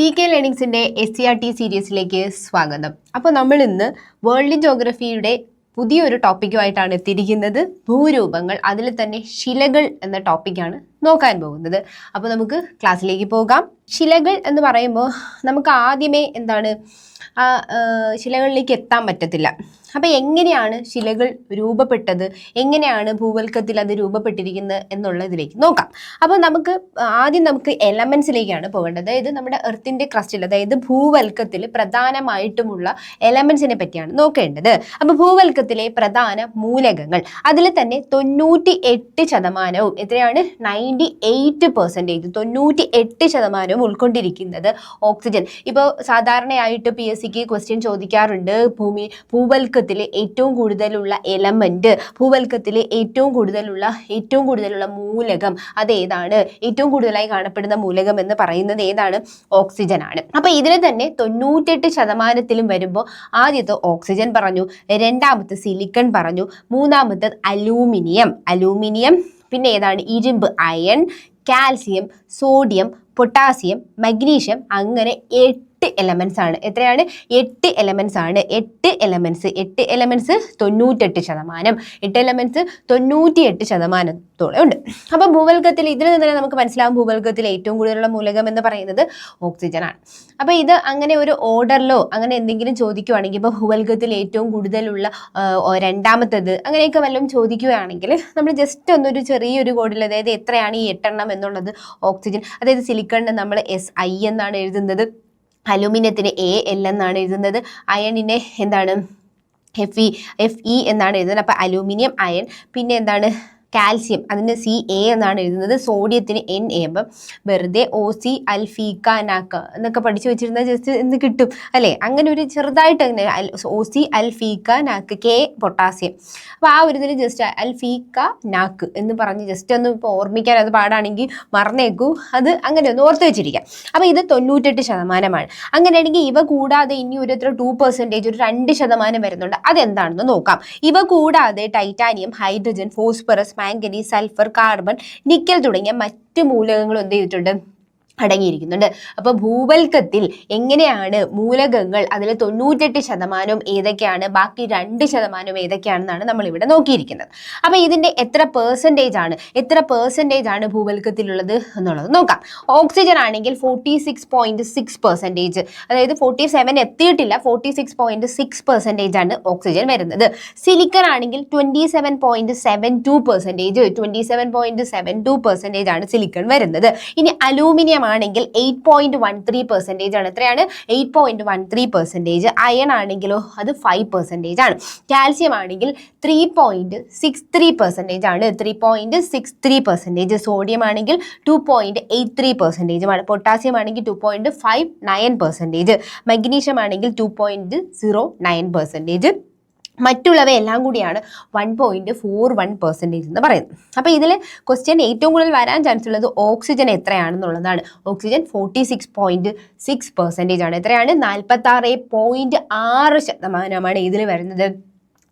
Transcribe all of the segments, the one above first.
GK ലേണിംഗ്സിന്റെ SCRT സീരീസിലേക്ക് സ്വാഗതം. അപ്പോൾ നമ്മൾ ഇന്ന് വേൾഡ് ജോഗ്രഫിയുടെ പുതിയൊരു ടോപ്പിക്കുമായിട്ടാണ് എത്തിയിരിക്കുന്നത്. ഭൂരൂപങ്ങൾ, അതിൽ തന്നെ ശിലകൾ എന്ന ടോപ്പിക്കാണ് നോക്കാൻ പോകുന്നത്. അപ്പോൾ നമുക്ക് ക്ലാസ്സിലേക്ക് പോകാം. ശിലകൾ എന്ന് പറയുമ്പോൾ നമുക്ക് ആദ്യമേ എന്താണ് ശിലകളിലേക്ക് എത്താൻ പറ്റത്തില്ല. അപ്പോൾ എങ്ങനെയാണ് ശിലകൾ രൂപപ്പെട്ടത്, എങ്ങനെയാണ് ഭൂവൽക്കത്തിൽ അത് രൂപപ്പെട്ടിരിക്കുന്നത് എന്നുള്ളതിലേക്ക് നോക്കാം. അപ്പോൾ ആദ്യം നമുക്ക് എലമെൻസിലേക്കാണ് പോകേണ്ടത്. അതായത് നമ്മുടെ എർത്തിൻ്റെ ക്രസ്റ്റിൽ, അതായത് ഭൂവൽക്കത്തിൽ പ്രധാനമായിട്ടുമുള്ള എലമെൻസിനെ പറ്റിയാണ് നോക്കേണ്ടത്. അപ്പോൾ ഭൂവൽക്കത്തിലെ പ്രധാന മൂലകങ്ങൾ, അതിൽ തന്നെ 98% എത്രയാണ്? 98%, 98% ഉൾക്കൊണ്ടിരിക്കുന്നത് ഓക്സിജൻ. ഇപ്പോൾ സാധാരണയായിട്ട് PSCക്ക് ക്വസ്റ്റ്യൻ ചോദിക്കാറുണ്ട്, ഭൂവൽക്കത്തിൽ ഏറ്റവും കൂടുതലുള്ള എലമെന്റ്, ഭൂവൽക്കത്തിൽ ഏറ്റവും കൂടുതലുള്ള മൂലകം അതേതാണ്? ഏറ്റവും കൂടുതലായി കാണപ്പെടുന്ന മൂലകം എന്ന് പറയുന്നത് ഏതാണ്? ഓക്സിജൻ ആണ്. അപ്പൊ ഇതിന് തന്നെ 98% വരുമ്പോൾ ആദ്യത്തെ ഓക്സിജൻ പറഞ്ഞു, രണ്ടാമത്തെ സിലിക്കൺ പറഞ്ഞു, മൂന്നാമത്തെ അലൂമിനിയം, പിന്നെ ഏതാണ്? ഇരുമ്പ്, iron, calcium, sodium, potassium, magnesium, അങ്ങനെ 8 എലമെന്റ്സ് ആണ്. എത്രയാണ്? 8 എലമെന്റ്സ് ആണ്. 8 എലമെന്റ്സ് 98%. 8 എലമെന്റ്സ് 98% ഉണ്ട്. അപ്പം ഭൂവൽക്കത്തിൽ ഇതിൽ നിന്ന് തന്നെ നമുക്ക് മനസ്സിലാവും, ഭൂവൽക്കത്തിൽ ഏറ്റവും കൂടുതലുള്ള മൂലകം എന്ന് പറയുന്നത് ഓക്സിജൻ ആണ്. അപ്പോൾ ഇത് അങ്ങനെ ഒരു ഓർഡറിലോ അങ്ങനെ എന്തെങ്കിലും ചോദിക്കുകയാണെങ്കിൽ, ഇപ്പോൾ ഭൂവൽക്കത്തിൽ ഏറ്റവും കൂടുതലുള്ള രണ്ടാമത്തേത് അങ്ങനെയൊക്കെ വല്ലതും ചോദിക്കുകയാണെങ്കിൽ നമ്മൾ ജസ്റ്റ് ഒന്നൊരു ചെറിയൊരു കോഡിൽ, അതായത് എത്രയാണ് ഈ 8 എണ്ണം എന്നുള്ളത് ഓക്സിജൻ, അതായത് സിലിക്കണിന് നമ്മൾ SI എന്നാണ് എഴുതുന്നത്, അലൂമിനിയത്തിന് AL എന്നാണ് എഴുതുന്നത്, അയണിനെ എന്താണ്? FE എന്നാണ് എഴുതുന്നത്. അപ്പോൾ അലൂമിനിയം, അയൺ, പിന്നെ എന്താണ്? കാൽസ്യം, അതിന് CA എന്നാണ് എഴുതുന്നത്, സോഡിയത്തിന് NA. അപ്പം വെറുതെ OC അൽഫീക്ക നാക്ക എന്നൊക്കെ പഠിച്ചു വെച്ചിരുന്നാൽ ജസ്റ്റ് എന്ന് കിട്ടും അല്ലേ? അങ്ങനെ ഒരു ചെറുതായിട്ട് അങ്ങനെ OC അൽഫീക്ക നാക്ക്, K പൊട്ടാസ്യം. അപ്പോൾ ആ ഒരു ഇതിൽ ജസ്റ്റ് അൽഫീക്ക നാക്ക് എന്ന് പറഞ്ഞ് ജസ്റ്റ് ഒന്ന് ഇപ്പോൾ ഓർമ്മിക്കാൻ അത് പാടാണെങ്കിൽ മറന്നേക്കൂ, അത് അങ്ങനെ ഒന്ന് ഓർത്ത് വെച്ചിരിക്കാം. അപ്പോൾ ഇത് 98%. അങ്ങനെയാണെങ്കിൽ ഇവ കൂടാതെ ഇനി ഒരു 2%, ഒരു 2% വരുന്നുണ്ട്. അതെന്താണെന്ന് നോക്കാം. ഇവ കൂടാതെ titanium, hydrogen, phosphorus, manganese, sulphur, carbon, nickel തുടങ്ങിയ മറ്റ് മൂലകങ്ങൾ എന്ത് ചെയ്തിട്ടുണ്ട്? അടങ്ങിയിരിക്കുന്നുണ്ട്. അപ്പോൾ ഭൂവൽക്കത്തിൽ എങ്ങനെയാണ് മൂലകങ്ങൾ, അതിൽ 98% ഏതൊക്കെയാണ്, ബാക്കി 2% ഏതൊക്കെയാണെന്നാണ് നമ്മളിവിടെ നോക്കിയിരിക്കുന്നത്. അപ്പോൾ ഇതിൻ്റെ എത്ര പെർസെൻറ്റേജ് ആണ് ഭൂവൽക്കത്തിലുള്ളത് എന്നുള്ളത് നോക്കാം. ഓക്സിജൻ ആണെങ്കിൽ 46.6%, അതായത് 47 എത്തിയിട്ടില്ല, 46.6% ആണ് ഓക്സിജൻ വരുന്നത്. സിലിക്കൺ ആണെങ്കിൽ 27.72% ആണ് സിലിക്കൺ വരുന്നത്. ഇനി അലൂമിനിയം ആണെങ്കിൽ 8.13% ആണ്. എത്രയാണ്? 8.13%. അയൺ ആണെങ്കിലോ അത് 5% ആണ്. കാൽസ്യം ആണെങ്കിൽ 3.63% ആണ്. 3.63%. സോഡിയം ആണെങ്കിൽ 2.83% ആണ്. പൊട്ടാസ്യം ആണെങ്കിൽ 2.59%. മഗ്നീഷ്യം ആണെങ്കിൽ 2.09%. മറ്റുള്ളവയെല്ലാം കൂടിയാണ് 1.41% എന്ന് പറയുന്നത്. അപ്പോൾ ഇതിൽ ക്വസ്റ്റ്യൻ ഏറ്റവും കൂടുതൽ വരാൻ ചാൻസ് ഉള്ളത് ഓക്സിജൻ എത്രയാണെന്നുള്ളതാണ്. ഓക്സിജൻ 46.6% ആണ്. എത്രയാണ്? 46.6% ഇതിൽ വരുന്നത്,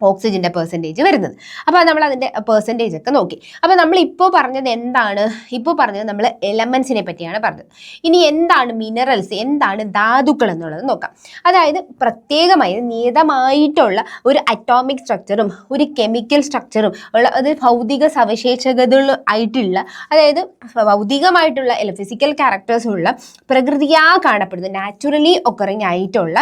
ഓക്സിജൻ്റെ പെർസെൻറ്റേജ് വരുന്നത്. അപ്പോൾ നമ്മൾ അതിൻ്റെ പെർസെൻറ്റേജ് ഒക്കെ നോക്കി. അപ്പോൾ നമ്മൾ ഇപ്പോൾ പറഞ്ഞത് എന്താണ്? ഇപ്പോൾ പറഞ്ഞത് നമ്മൾ എലമെൻസിനെ പറ്റിയാണ് പറഞ്ഞത്. ഇനി എന്താണ് മിനറൽസ്, എന്താണ് ധാതുക്കൾ എന്നുള്ളത് നോക്കാം. അതായത് പ്രത്യേകമായി നിയതമായിട്ടുള്ള ഒരു അറ്റോമിക് സ്ട്രക്ചറും ഒരു കെമിക്കൽ സ്ട്രക്ചറും ഉള്ള, അത് ഭൗതിക സവിശേഷതകൾ ആയിട്ടുള്ള, അതായത് ഭൗതികമായിട്ടുള്ള ഫിസിക്കൽ ക്യാരക്ടേഴ്സ് ഉള്ള, പ്രകൃതിയാ കാണപ്പെടുന്ന നാച്ചുറലി ഒക്കറിങ് ആയിട്ടുള്ള,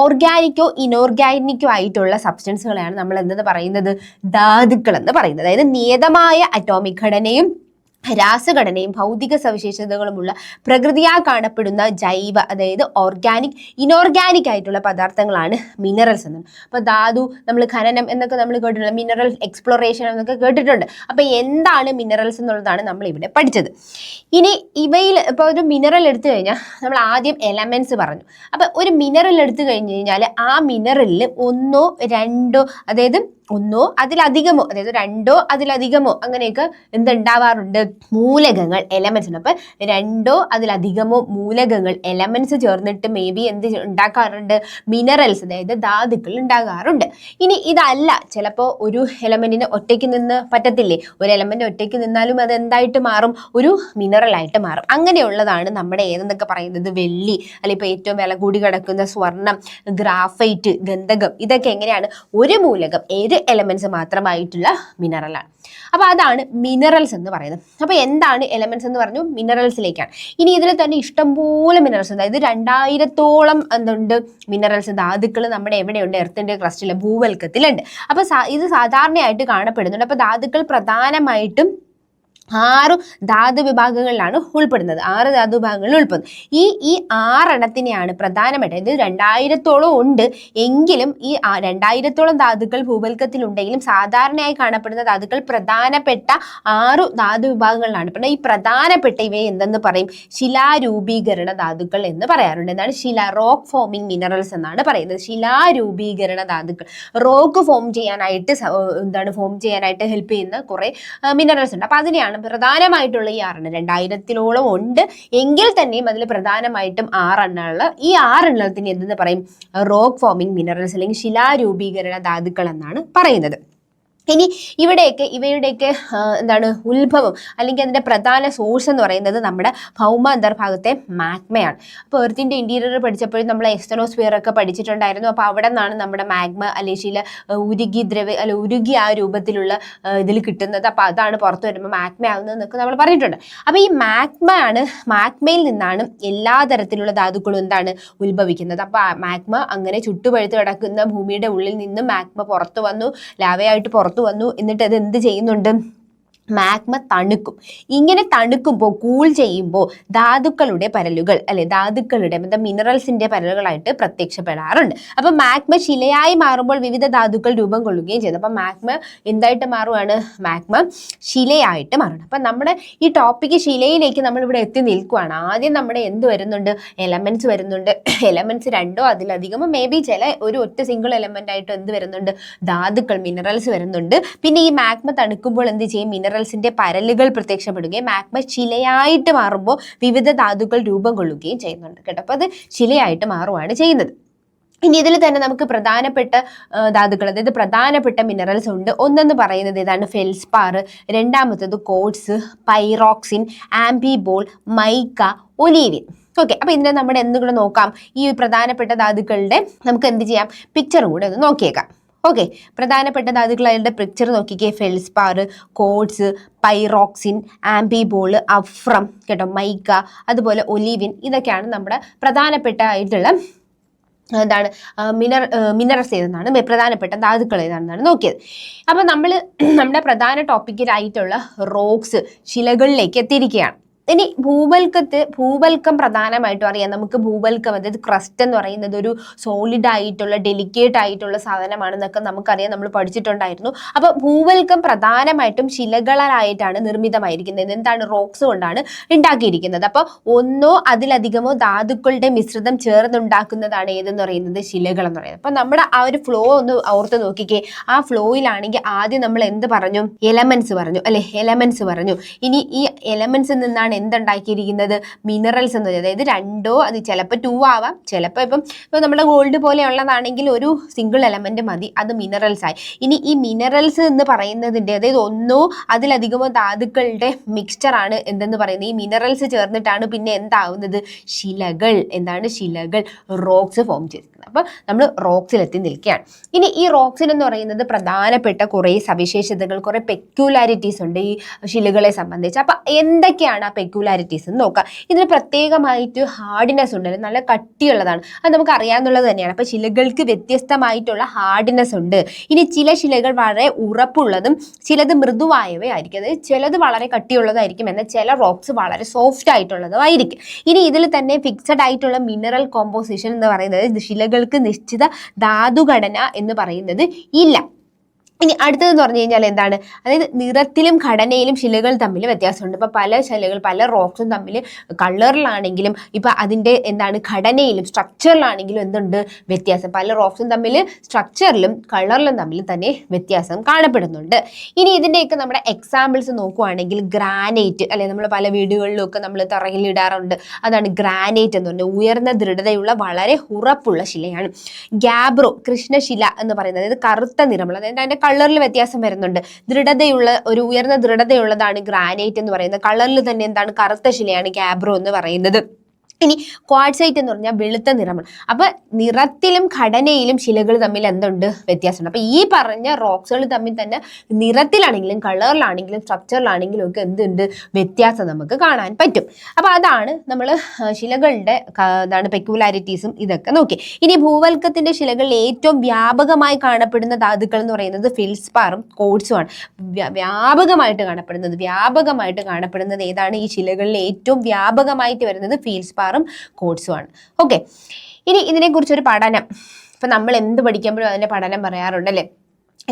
ഓർഗാനിക്കോ ഇനോർഗാനിക്കോ ആയിട്ടുള്ള സബ്സ്റ്റൻസുകളാണ് നമ്മൾ എന്തെന്ന് പറയുന്നത്? ധാതുക്കൾ എന്ന് പറയുന്നത്. അതായത് നിയതമായ അറ്റോമിക് ഘടനയും രാസഘടനയും ഭൗതിക സവിശേഷതകളുമുള്ള, പ്രകൃതിയാ കാണപ്പെടുന്ന ജൈവ, അതായത് ഓർഗാനിക് ഇനോർഗാനിക് ആയിട്ടുള്ള പദാർത്ഥങ്ങളാണ് മിനറൽസ് എന്നാണ്. അപ്പോൾ ധാതു, നമ്മൾ ഖനനം എന്നൊക്കെ നമ്മൾ കേട്ടിട്ടുണ്ട്, മിനറൽ എക്സ്പ്ലോറേഷൻ എന്നൊക്കെ കേട്ടിട്ടുണ്ട്. അപ്പോൾ എന്താണ് മിനറൽസ് എന്നുള്ളതാണ് നമ്മൾ ഇവിടെ പഠിച്ചത്. ഇനി ഇവയിൽ ഇപ്പോൾ ഒരു മിനറൽ എടുത്തു കഴിഞ്ഞാൽ നമ്മൾ ആദ്യം എലമെന്റ്സ് പറഞ്ഞു. അപ്പോൾ ഒരു മിനറൽ എടുത്തു കഴിഞ്ഞ് കഴിഞ്ഞാൽ ആ മിനറലിൽ 1 2, അതായത് ഒന്നോ അതിലധികമോ, അതായത് രണ്ടോ അതിലധികമോ അങ്ങനെയൊക്കെ എന്തുണ്ടാവാറുണ്ട്, മൂലകങ്ങൾ എലമെന്റ്സ് ഉണ്ട്. അപ്പൊ രണ്ടോ അതിലധികമോ മൂലകങ്ങൾ എലമെന്റ്സ് ചേർന്നിട്ട് മേ ബി എന്ത് ഉണ്ടാക്കാറുണ്ട്, മിനറൽസ് അതായത് ധാതുക്കൾ ഉണ്ടാകാറുണ്ട്. ഇനി ഇതല്ല, ചിലപ്പോൾ ഒരു എലമെന്റിന് ഒറ്റയ്ക്ക് നിന്ന് പറ്റത്തില്ലേ, ഒരു എലമെന്റ് ഒറ്റയ്ക്ക് നിന്നാലും അത് എന്തായിട്ട് മാറും, ഒരു മിനറൽ ആയിട്ട് മാറും. അങ്ങനെയുള്ളതാണ് നമ്മുടെ ഏതെന്നൊക്കെ പറയുന്നത് വെള്ളി, അല്ലെങ്കിൽ ഇപ്പോൾ ഏറ്റവും വില കൂടി കിടക്കുന്ന സ്വർണം, ഗ്രാഫൈറ്റ്, ഗന്ധകം, ഇതൊക്കെ എങ്ങനെയാണ് ഒരു മൂലകം ഏത് എലമെന്റ്സ് മാത്രമായിട്ടുള്ള മിനറലാണ്. അപ്പൊ അതാണ് മിനറൽസ് എന്ന് പറയുന്നത്. അപ്പൊ എന്താണ് എലമെന്റ്സ് എന്ന് പറഞ്ഞു, മിനറൽസിലേക്കാണ്. ഇനി ഇതിൽ തന്നെ ഇഷ്ടംപോലെ മിനറൽസ്, അതായത് 2000-ഓളം എന്തുണ്ട് മിനറൽസ്, ധാതുക്കൾ നമ്മുടെ എവിടെയുണ്ട്, എർത്തിന്റെ ക്രസ്റ്റിൽ, ഭൂവൽക്കത്തിലുണ്ട്. അപ്പൊ ഇത് സാധാരണയായിട്ട് കാണപ്പെടുന്നുണ്ട്. അപ്പൊ ധാതുക്കൾ പ്രധാനമായിട്ടും 6 ധാതു വിഭാഗങ്ങളിലാണ് ഉൾപ്പെടുന്നത്, 6 ധാതു വിഭാഗങ്ങളിൽ ഉൾപ്പെടുന്നത്. ഈ 6 എണ്ണത്തിനെയാണ് പ്രധാനമായിട്ട്, ഇത് 2000-ഓളം ഉണ്ട് എങ്കിലും ഈ 2000-ഓളം ധാതുക്കൾ ഭൂവൽക്കത്തിലുണ്ടെങ്കിലും സാധാരണയായി കാണപ്പെടുന്ന ധാതുക്കൾ പ്രധാനപ്പെട്ട 6 ധാതു വിഭാഗങ്ങളിലാണ്. പിന്നെ ഈ പ്രധാനപ്പെട്ട ഇവയെ എന്തെന്ന് പറയും, ശിലാരൂപീകരണ ധാതുക്കൾ എന്ന് പറയാറുണ്ട്. എന്താണ് റോക്ക് ഫോമിംഗ് മിനറൽസ് എന്നാണ് പറയുന്നത്. ശിലാരൂപീകരണ ധാതുക്കൾ, റോക്ക് ഫോം ചെയ്യാനായിട്ട് ഹെൽപ്പ് ചെയ്യുന്ന കുറെ മിനറൽസ് ഉണ്ട്. അപ്പൊ അതിനെയാണ് പ്രധാനമായിട്ടുള്ള ഈ 6 2000-ഓളം ഉണ്ട് എങ്കിൽ തന്നെയും അതിൽ പ്രധാനമായിട്ടും 6 എണ്ണമുള്ള ഈ 6 എണ്ണത്തിന് എന്തെന്ന് പറയും, റോക്ക് ഫോമിംഗ് മിനറൽസ് അല്ലെങ്കിൽ ശിലാരൂപീകരണ ധാതുക്കൾ എന്നാണ് പറയുന്നത്. ഇനി ഇവയുടെയൊക്കെ എന്താണ് ഉത്ഭവം അല്ലെങ്കിൽ അതിൻ്റെ പ്രധാന സോഴ്സ് എന്ന് പറയുന്നത് നമ്മുടെ ഭൗമ അന്തർഭാഗത്തെ മാഗ്മയാണ്. അപ്പോൾ എർത്തിൻ്റെ ഇൻറ്റീരിയർ പഠിച്ചപ്പോഴും നമ്മൾ എക്സ്റ്റനോസ്ഫിയർ ഒക്കെ പഠിച്ചിട്ടുണ്ടായിരുന്നു. അപ്പോൾ അവിടെ നിന്നാണ് നമ്മുടെ മാഗ്മ അല്ലെങ്കിൽ ഉരുകി ആ രൂപത്തിലുള്ള ഇതിൽ കിട്ടുന്നത്. അപ്പോൾ അതാണ് പുറത്ത് വരുമ്പോൾ മാഗ്മ ആവുന്നതെന്നൊക്കെ നമ്മൾ പറഞ്ഞിട്ടുണ്ട്. അപ്പോൾ ഈ മാഗ്മയിൽ നിന്നാണ് എല്ലാ തരത്തിലുള്ള ധാതുക്കളും ഉത്ഭവിക്കുന്നത്. അപ്പോൾ മാഗ്മ അങ്ങനെ ചുട്ടുപഴുത്ത് കിടക്കുന്ന ഭൂമിയുടെ ഉള്ളിൽ നിന്ന് മാഗ്മ പുറത്തു വന്നു, ലാവയായിട്ട് പുറത്തു വന്നു. എന്നിട്ട് അത് എന്ത് ചെയ്യുന്നുണ്ട്, മാഗ്മ തണുക്കും. ഇങ്ങനെ തണുക്കുമ്പോൾ, കൂൾ ചെയ്യുമ്പോൾ ധാതുക്കളുടെ പരലുകൾ ധാതുക്കളുടെ മിനറൽസിന്റെ പരലുകളായിട്ട് പ്രത്യക്ഷപ്പെടാറുണ്ട്. അപ്പൊ മാഗ്മ ശിലയായി മാറുമ്പോൾ വിവിധ ധാതുക്കൾ രൂപം കൊള്ളുകയും ചെയ്യുന്നു. അപ്പൊ മാഗ്മ എന്തായിട്ട് മാറുവാണ്, മാഗ്മ ശിലയായിട്ട് മാറണം. അപ്പൊ നമ്മുടെ ഈ ടോപ്പിക്ക് ശിലയിലേക്ക് നമ്മൾ ഇവിടെ എത്തി നിൽക്കുവാണ്. ആദ്യം നമ്മുടെ എന്ത് വരുന്നുണ്ട്, എലമെന്റ്സ് വരുന്നുണ്ട്. എലമെന്റ്സ് രണ്ടോ അതിലധികമോ മേ ബി ഒരു ഒറ്റ സിംഗിൾ എലമെന്റ് ആയിട്ട് എന്ത് വരുന്നുണ്ട്, ധാതുക്കൾ മിനറൽസ് വരുന്നുണ്ട്. പിന്നെ ഈ മാഗ്മ തണുക്കുമ്പോൾ എന്ത് ചെയ്യും, മിനറൽസിന്റെ പരലുകൾ പ്രത്യക്ഷപ്പെടുകയും മാഗ്മ ശിലയായിട്ട് മാറുമ്പോൾ വിവിധ ധാതുക്കൾ രൂപം കൊള്ളുകയും ചെയ്യുന്നുണ്ട് കേട്ടോ. അപ്പൊ അത് ശിലയായിട്ട് മാറുകയാണ് ചെയ്യുന്നത്. ഇനി ഇതിൽ തന്നെ നമുക്ക് പ്രധാനപ്പെട്ട ധാതുക്കൾ, അതായത് പ്രധാനപ്പെട്ട മിനറൽസ് ഉണ്ട്. ഒന്നെന്ന് പറയുന്നത് ഇതാണ് ഫെൽസ്പാർ, രണ്ടാമത്തേത് കോഡ്സ്, പൈറോക്സിൻ, ആംബിബോൾ, മൈക്ക, ഒലീവിൻ. ഓക്കെ, അപ്പൊ ഇതിനെ നമ്മുടെ എന്തുകൂടെ നോക്കാം, ഈ പ്രധാനപ്പെട്ട ധാതുക്കളുടെ നമുക്ക് എന്ത് ചെയ്യാം, പിക്ചറും കൂടെ ഒന്ന് നോക്കിയേക്കാം. ഓക്കെ, പ്രധാനപ്പെട്ട ധാതുക്കളുടെ പിക്ചർ നോക്കിക്കേ, ഫെൽസ്പാർ, കോഡ്സ്, പൈറോക്സിൻ, ആംബിബോൾ, അഫ്രം കേട്ടോ, മൈക്ക, അതുപോലെ ഒലീവിൻ, ഇതൊക്കെയാണ് നമ്മുടെ പ്രധാനപ്പെട്ട ആയിട്ടുള്ള മിനറൽസ് ഏതെന്നാണ്, പ്രധാനപ്പെട്ട ധാതുക്കൾ ഏതാണെന്നാണ് നോക്കിയത്. അപ്പൊ നമ്മുടെ പ്രധാന ടോപ്പിക്കിലായിട്ടുള്ള റോക്സ്, ശിലകളിലേക്ക് എത്തിയിരിക്കുകയാണ്. ഇനി ഭൂവൽക്കം പ്രധാനമായിട്ടും അറിയാം നമുക്ക്. ഭൂവൽക്കം അതായത് ക്രസ്റ്റ് എന്ന് പറയുന്നത് ഒരു സോളിഡ് ആയിട്ടുള്ള ഡെലിക്കേറ്റ് ആയിട്ടുള്ള സാധനമാണെന്നൊക്കെ നമുക്കറിയാം, നമ്മൾ പഠിച്ചിട്ടുണ്ടായിരുന്നു. അപ്പൊ ഭൂവൽക്കം പ്രധാനമായിട്ടും ശിലകളായിട്ടാണ് നിർമ്മിതമായിരിക്കുന്നത്. എന്താണ്, റോക്സ് കൊണ്ടാണ് ഉണ്ടാക്കിയിരിക്കുന്നത്. അപ്പൊ ഒന്നോ അതിലധികമോ ധാതുക്കളുടെ മിശ്രിതം ചേർന്നുണ്ടാക്കുന്നതാണ് ഏതെന്ന് പറയുന്നത്, ശിലകൾ എന്ന് പറയുന്നത്. അപ്പൊ നമ്മുടെ ആ ഒരു ഫ്ലോ ഒന്ന് ഓർത്ത് നോക്കിക്കേ. ആ ഫ്ലോയിലാണെങ്കിൽ ആദ്യം നമ്മൾ എന്ത് പറഞ്ഞു, എലമെന്റ്സ് പറഞ്ഞു അല്ലെ, എലമെന്റ്സ് പറഞ്ഞു. ഇനി ഈ എലമെന്റ്സിൽ നിന്നാണ് എന്തുണ്ടാക്കിയിരിക്കുന്നത്, മിനറൽസ് എന്ന് പറയുന്നത്. അതായത് രണ്ടോ, അത് ചിലപ്പോൾ 2 ആവാം, ചിലപ്പോൾ ഇപ്പം നമ്മുടെ ഗോൾഡ് പോലെയുള്ളതാണെങ്കിൽ ഒരു സിംഗിൾ എലമെന്റ് മതി, അത് മിനറൽസ് ആയി. ഇനി ഈ മിനറൽസ് എന്ന് പറയുന്നതിന്റെ, അതായത് ഒന്നോ അതിലധികമോ ധാതുക്കളുടെ മിക്സ്ചറാണ് എന്തെന്ന് പറയുന്നത്. ഈ മിനറൽസ് ചേർന്നിട്ടാണ് പിന്നെ എന്താവുന്നത്, ശിലകൾ. എന്താണ് ശിലകൾ, റോക്സ് ഫോം ചെയ്തിരിക്കുന്നത്. അപ്പൊ നമ്മൾ റോക്സിലെത്തി നിൽക്കുകയാണ്. ഇനി ഈ റോക്സിന് എന്ന് പറയുന്നത് പ്രധാനപ്പെട്ട കുറേ സവിശേഷതകൾ, കുറെ പെക്യുലാരിറ്റീസ് ഉണ്ട് ഈ ശിലകളെ സംബന്ധിച്ച്. അപ്പൊ എന്തൊക്കെയാണ് ആ പെക്യുലാരിറ്റീസ് എന്ന് നോക്കാം. ഇതിന് പ്രത്യേകമായിട്ട് ഹാർഡിനെസ് ഉണ്ട്, നല്ല കട്ടിയുള്ളതാണ്, അത് നമുക്ക് അറിയാവുന്നത് തന്നെയാണ്. അപ്പൊ ശിലകൾക്ക് വ്യത്യസ്തമായിട്ടുള്ള ഹാർഡിനെസ് ഉണ്ട്. ഇനി ചില ശിലകൾ വളരെ ഉറപ്പുള്ളതും ചിലത് മൃദുവായവയായിരിക്കും, അതായത് ചിലത് വളരെ കട്ടിയുള്ളതായിരിക്കും, എന്നാൽ ചില റോക്സ് വളരെ സോഫ്റ്റ് ആയിട്ടുള്ളതും ആയിരിക്കും. ഇനി ഇതിൽ തന്നെ ഫിക്സഡ് ആയിട്ടുള്ള മിനറൽ കോമ്പോസിഷൻ എന്ന് പറയുന്നത്, ശിലകൾക്ക് നിശ്ചിത ധാതുഘടന എന്ന് പറയുന്നത് ഇല്ല. ഇനി അടുത്തതെന്ന് പറഞ്ഞു കഴിഞ്ഞാൽ എന്താണ്, അതായത് നിറത്തിലും ഘടനയിലും ശിലകൾ തമ്മിൽ വ്യത്യാസമുണ്ട്. ഇപ്പൊ പല ശിലകൾ പല റോക്സും തമ്മിൽ കളറിലാണെങ്കിലും ഇപ്പൊ അതിന്റെ എന്താണ് ഘടനയിലും സ്ട്രക്ചറിലാണെങ്കിലും എന്തുണ്ട് വ്യത്യാസം. പല റോക്സും തമ്മിൽ സ്ട്രക്ചറിലും കളറിലും തമ്മിൽ തന്നെ വ്യത്യാസം കാണപ്പെടുന്നുണ്ട്. ഇനി ഇതിന്റെയൊക്കെ നമ്മുടെ എക്സാമ്പിൾസ് നോക്കുവാണെങ്കിൽ ഗ്രാനൈറ്റ് അല്ലെ, നമ്മൾ പല വീടുകളിലും ഒക്കെ നമ്മൾ തറയിൽ ഇടാറുണ്ട്. അതാണ് ഗ്രാനൈറ്റ് എന്ന് പറഞ്ഞാൽ ഉയർന്ന ദൃഢതയുള്ള വളരെ ഉറപ്പുള്ള ശിലയാണ്. ഗ്യാബ്രോ കൃഷ്ണശില എന്ന് പറയുന്നത്, അതായത് കറുത്ത നിറമുള്ള, അതായത് അതിന്റെ കളറിൽ വ്യത്യാസം വരുന്നുണ്ട്. ദൃഢതയുള്ള ഒരു ഉയർന്ന ദൃഢതയുള്ളതാണ് ഗ്രാനൈറ്റ് എന്ന് പറയുന്നത്. കളറിൽ തന്നെ എന്താണ് കറുത്ത ശിലയാണ് ഗ്യാബ്രോ എന്ന് പറയുന്നത്. ഇനി ക്വാർട്സൈറ്റ് എന്ന് പറഞ്ഞാൽ വെളുത്ത നിറമാണ്. അപ്പൊ നിറത്തിലും ഘടനയിലും ശിലകൾ തമ്മിൽ എന്തുണ്ട് വ്യത്യാസമുണ്ട്. അപ്പൊ ഈ പറഞ്ഞ റോക്സുകൾ തമ്മിൽ തന്നെ നിറത്തിലാണെങ്കിലും കളറിലാണെങ്കിലും സ്ട്രക്ചറിലാണെങ്കിലും ഒക്കെ എന്തുണ്ട് വ്യത്യാസം നമുക്ക് കാണാൻ പറ്റും. അപ്പൊ അതാണ് നമ്മൾ ശിലകളുടെ എന്താണ് പെക്യുലാരിറ്റീസും ഇതൊക്കെ നോക്കി. ഇനി ഭൂവൽക്കത്തിന്റെ ശിലകളിൽ ഏറ്റവും വ്യാപകമായി കാണപ്പെടുന്ന ധാതുക്കൾ എന്ന് പറയുന്നത് ഫെൽസ്പാറും ക്വാർട്സുമാണ്. വ്യാപകമായിട്ട് കാണപ്പെടുന്നത് ഏതാണ്? ഈ ശിലകളിൽ ഏറ്റവും വ്യാപകമായിട്ട് വരുന്നത് ഫെൽസ്പാർ കോഴ്സുമാണ്. ഓക്കെ, ഇനി ഇതിനെക്കുറിച്ചൊരു പഠനം, ഇപ്പൊ നമ്മൾ എന്ത് പഠിക്കുമ്പോഴും അതിന്റെ പഠനം പറയാറുണ്ടല്ലേ.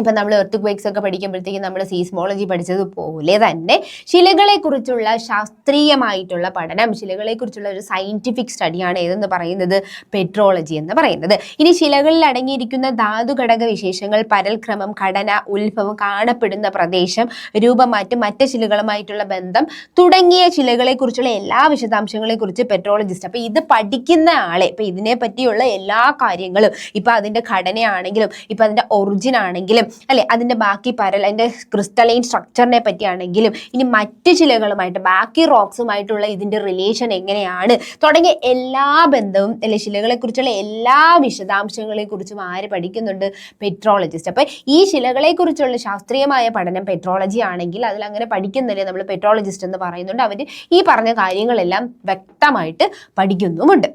ഇപ്പം നമ്മൾ എർത്ത് ക്വേക്സ് ഒക്കെ പഠിക്കുമ്പോഴത്തേക്കും നമ്മൾ സീസ്മോളജി പഠിച്ചതുപോലെ തന്നെ ശിലകളെ കുറിച്ചുള്ള ശാസ്ത്രീയമായിട്ടുള്ള പഠനം, ശിലകളെ കുറിച്ചുള്ള ഒരു സയന്റിഫിക് സ്റ്റഡിയാണ് ഏതെന്ന് പറയുന്നത് പെട്രോളജി എന്ന് പറയുന്നത്. ഇനി ശിലകളിൽ അടങ്ങിയിരിക്കുന്ന ധാതുഘടക വിശേഷങ്ങൾ, പരൽക്രമം, ഘടന, ഉത്ഭവം, കാണപ്പെടുന്ന പ്രദേശം, രൂപമാറ്റം, മറ്റ് ശിലകളുമായിട്ടുള്ള ബന്ധം തുടങ്ങിയ ശിലകളെ കുറിച്ചുള്ള എല്ലാ വിശദാംശങ്ങളെ കുറിച്ച് പെട്രോളജിസ്റ്റ്, അപ്പൊ ഇത് പഠിക്കുന്ന ആളെ ഇപ്പൊ ഇതിനെ പറ്റിയുള്ള എല്ലാ കാര്യങ്ങളും, ഇപ്പൊ അതിന്റെ ഘടനയാണെങ്കിലും ഇപ്പൊ അതിന്റെ ഒറിജിൻ ആണെങ്കിലും അല്ലെ, അതിന്റെ ബാക്കി അതിന്റെ ക്രിസ്റ്റലൈൻ സ്ട്രക്ചറിനെ പറ്റിയാണെങ്കിലും ഇനി മറ്റ് ശിലകളുമായിട്ട് ബാക്കി റോക്സുമായിട്ടുള്ള ഇതിന്റെ റിലേഷൻ എങ്ങനെയാണ് തുടങ്ങിയ എല്ലാ ബന്ധവും അല്ലെ, ശിലകളെ കുറിച്ചുള്ള എല്ലാ വിശദാംശങ്ങളെ കുറിച്ചും ആര് പഠിക്കുന്നുണ്ട്? പെട്രോളജിസ്റ്റ്. അപ്പൊ ഈ ശിലകളെ കുറിച്ചുള്ള ശാസ്ത്രീയമായ പഠനം പെട്രോളജി ആണെങ്കിൽ അതിൽ അങ്ങനെ പഠിക്കുന്നില്ലേ നമ്മൾ പെട്രോളജിസ്റ്റ് എന്ന് പറയുന്നുണ്ട്. അവര് ഈ പറഞ്ഞ കാര്യങ്ങളെല്ലാം വ്യക്തമായിട്ട് പഠിക്കുന്നുമുണ്ട്.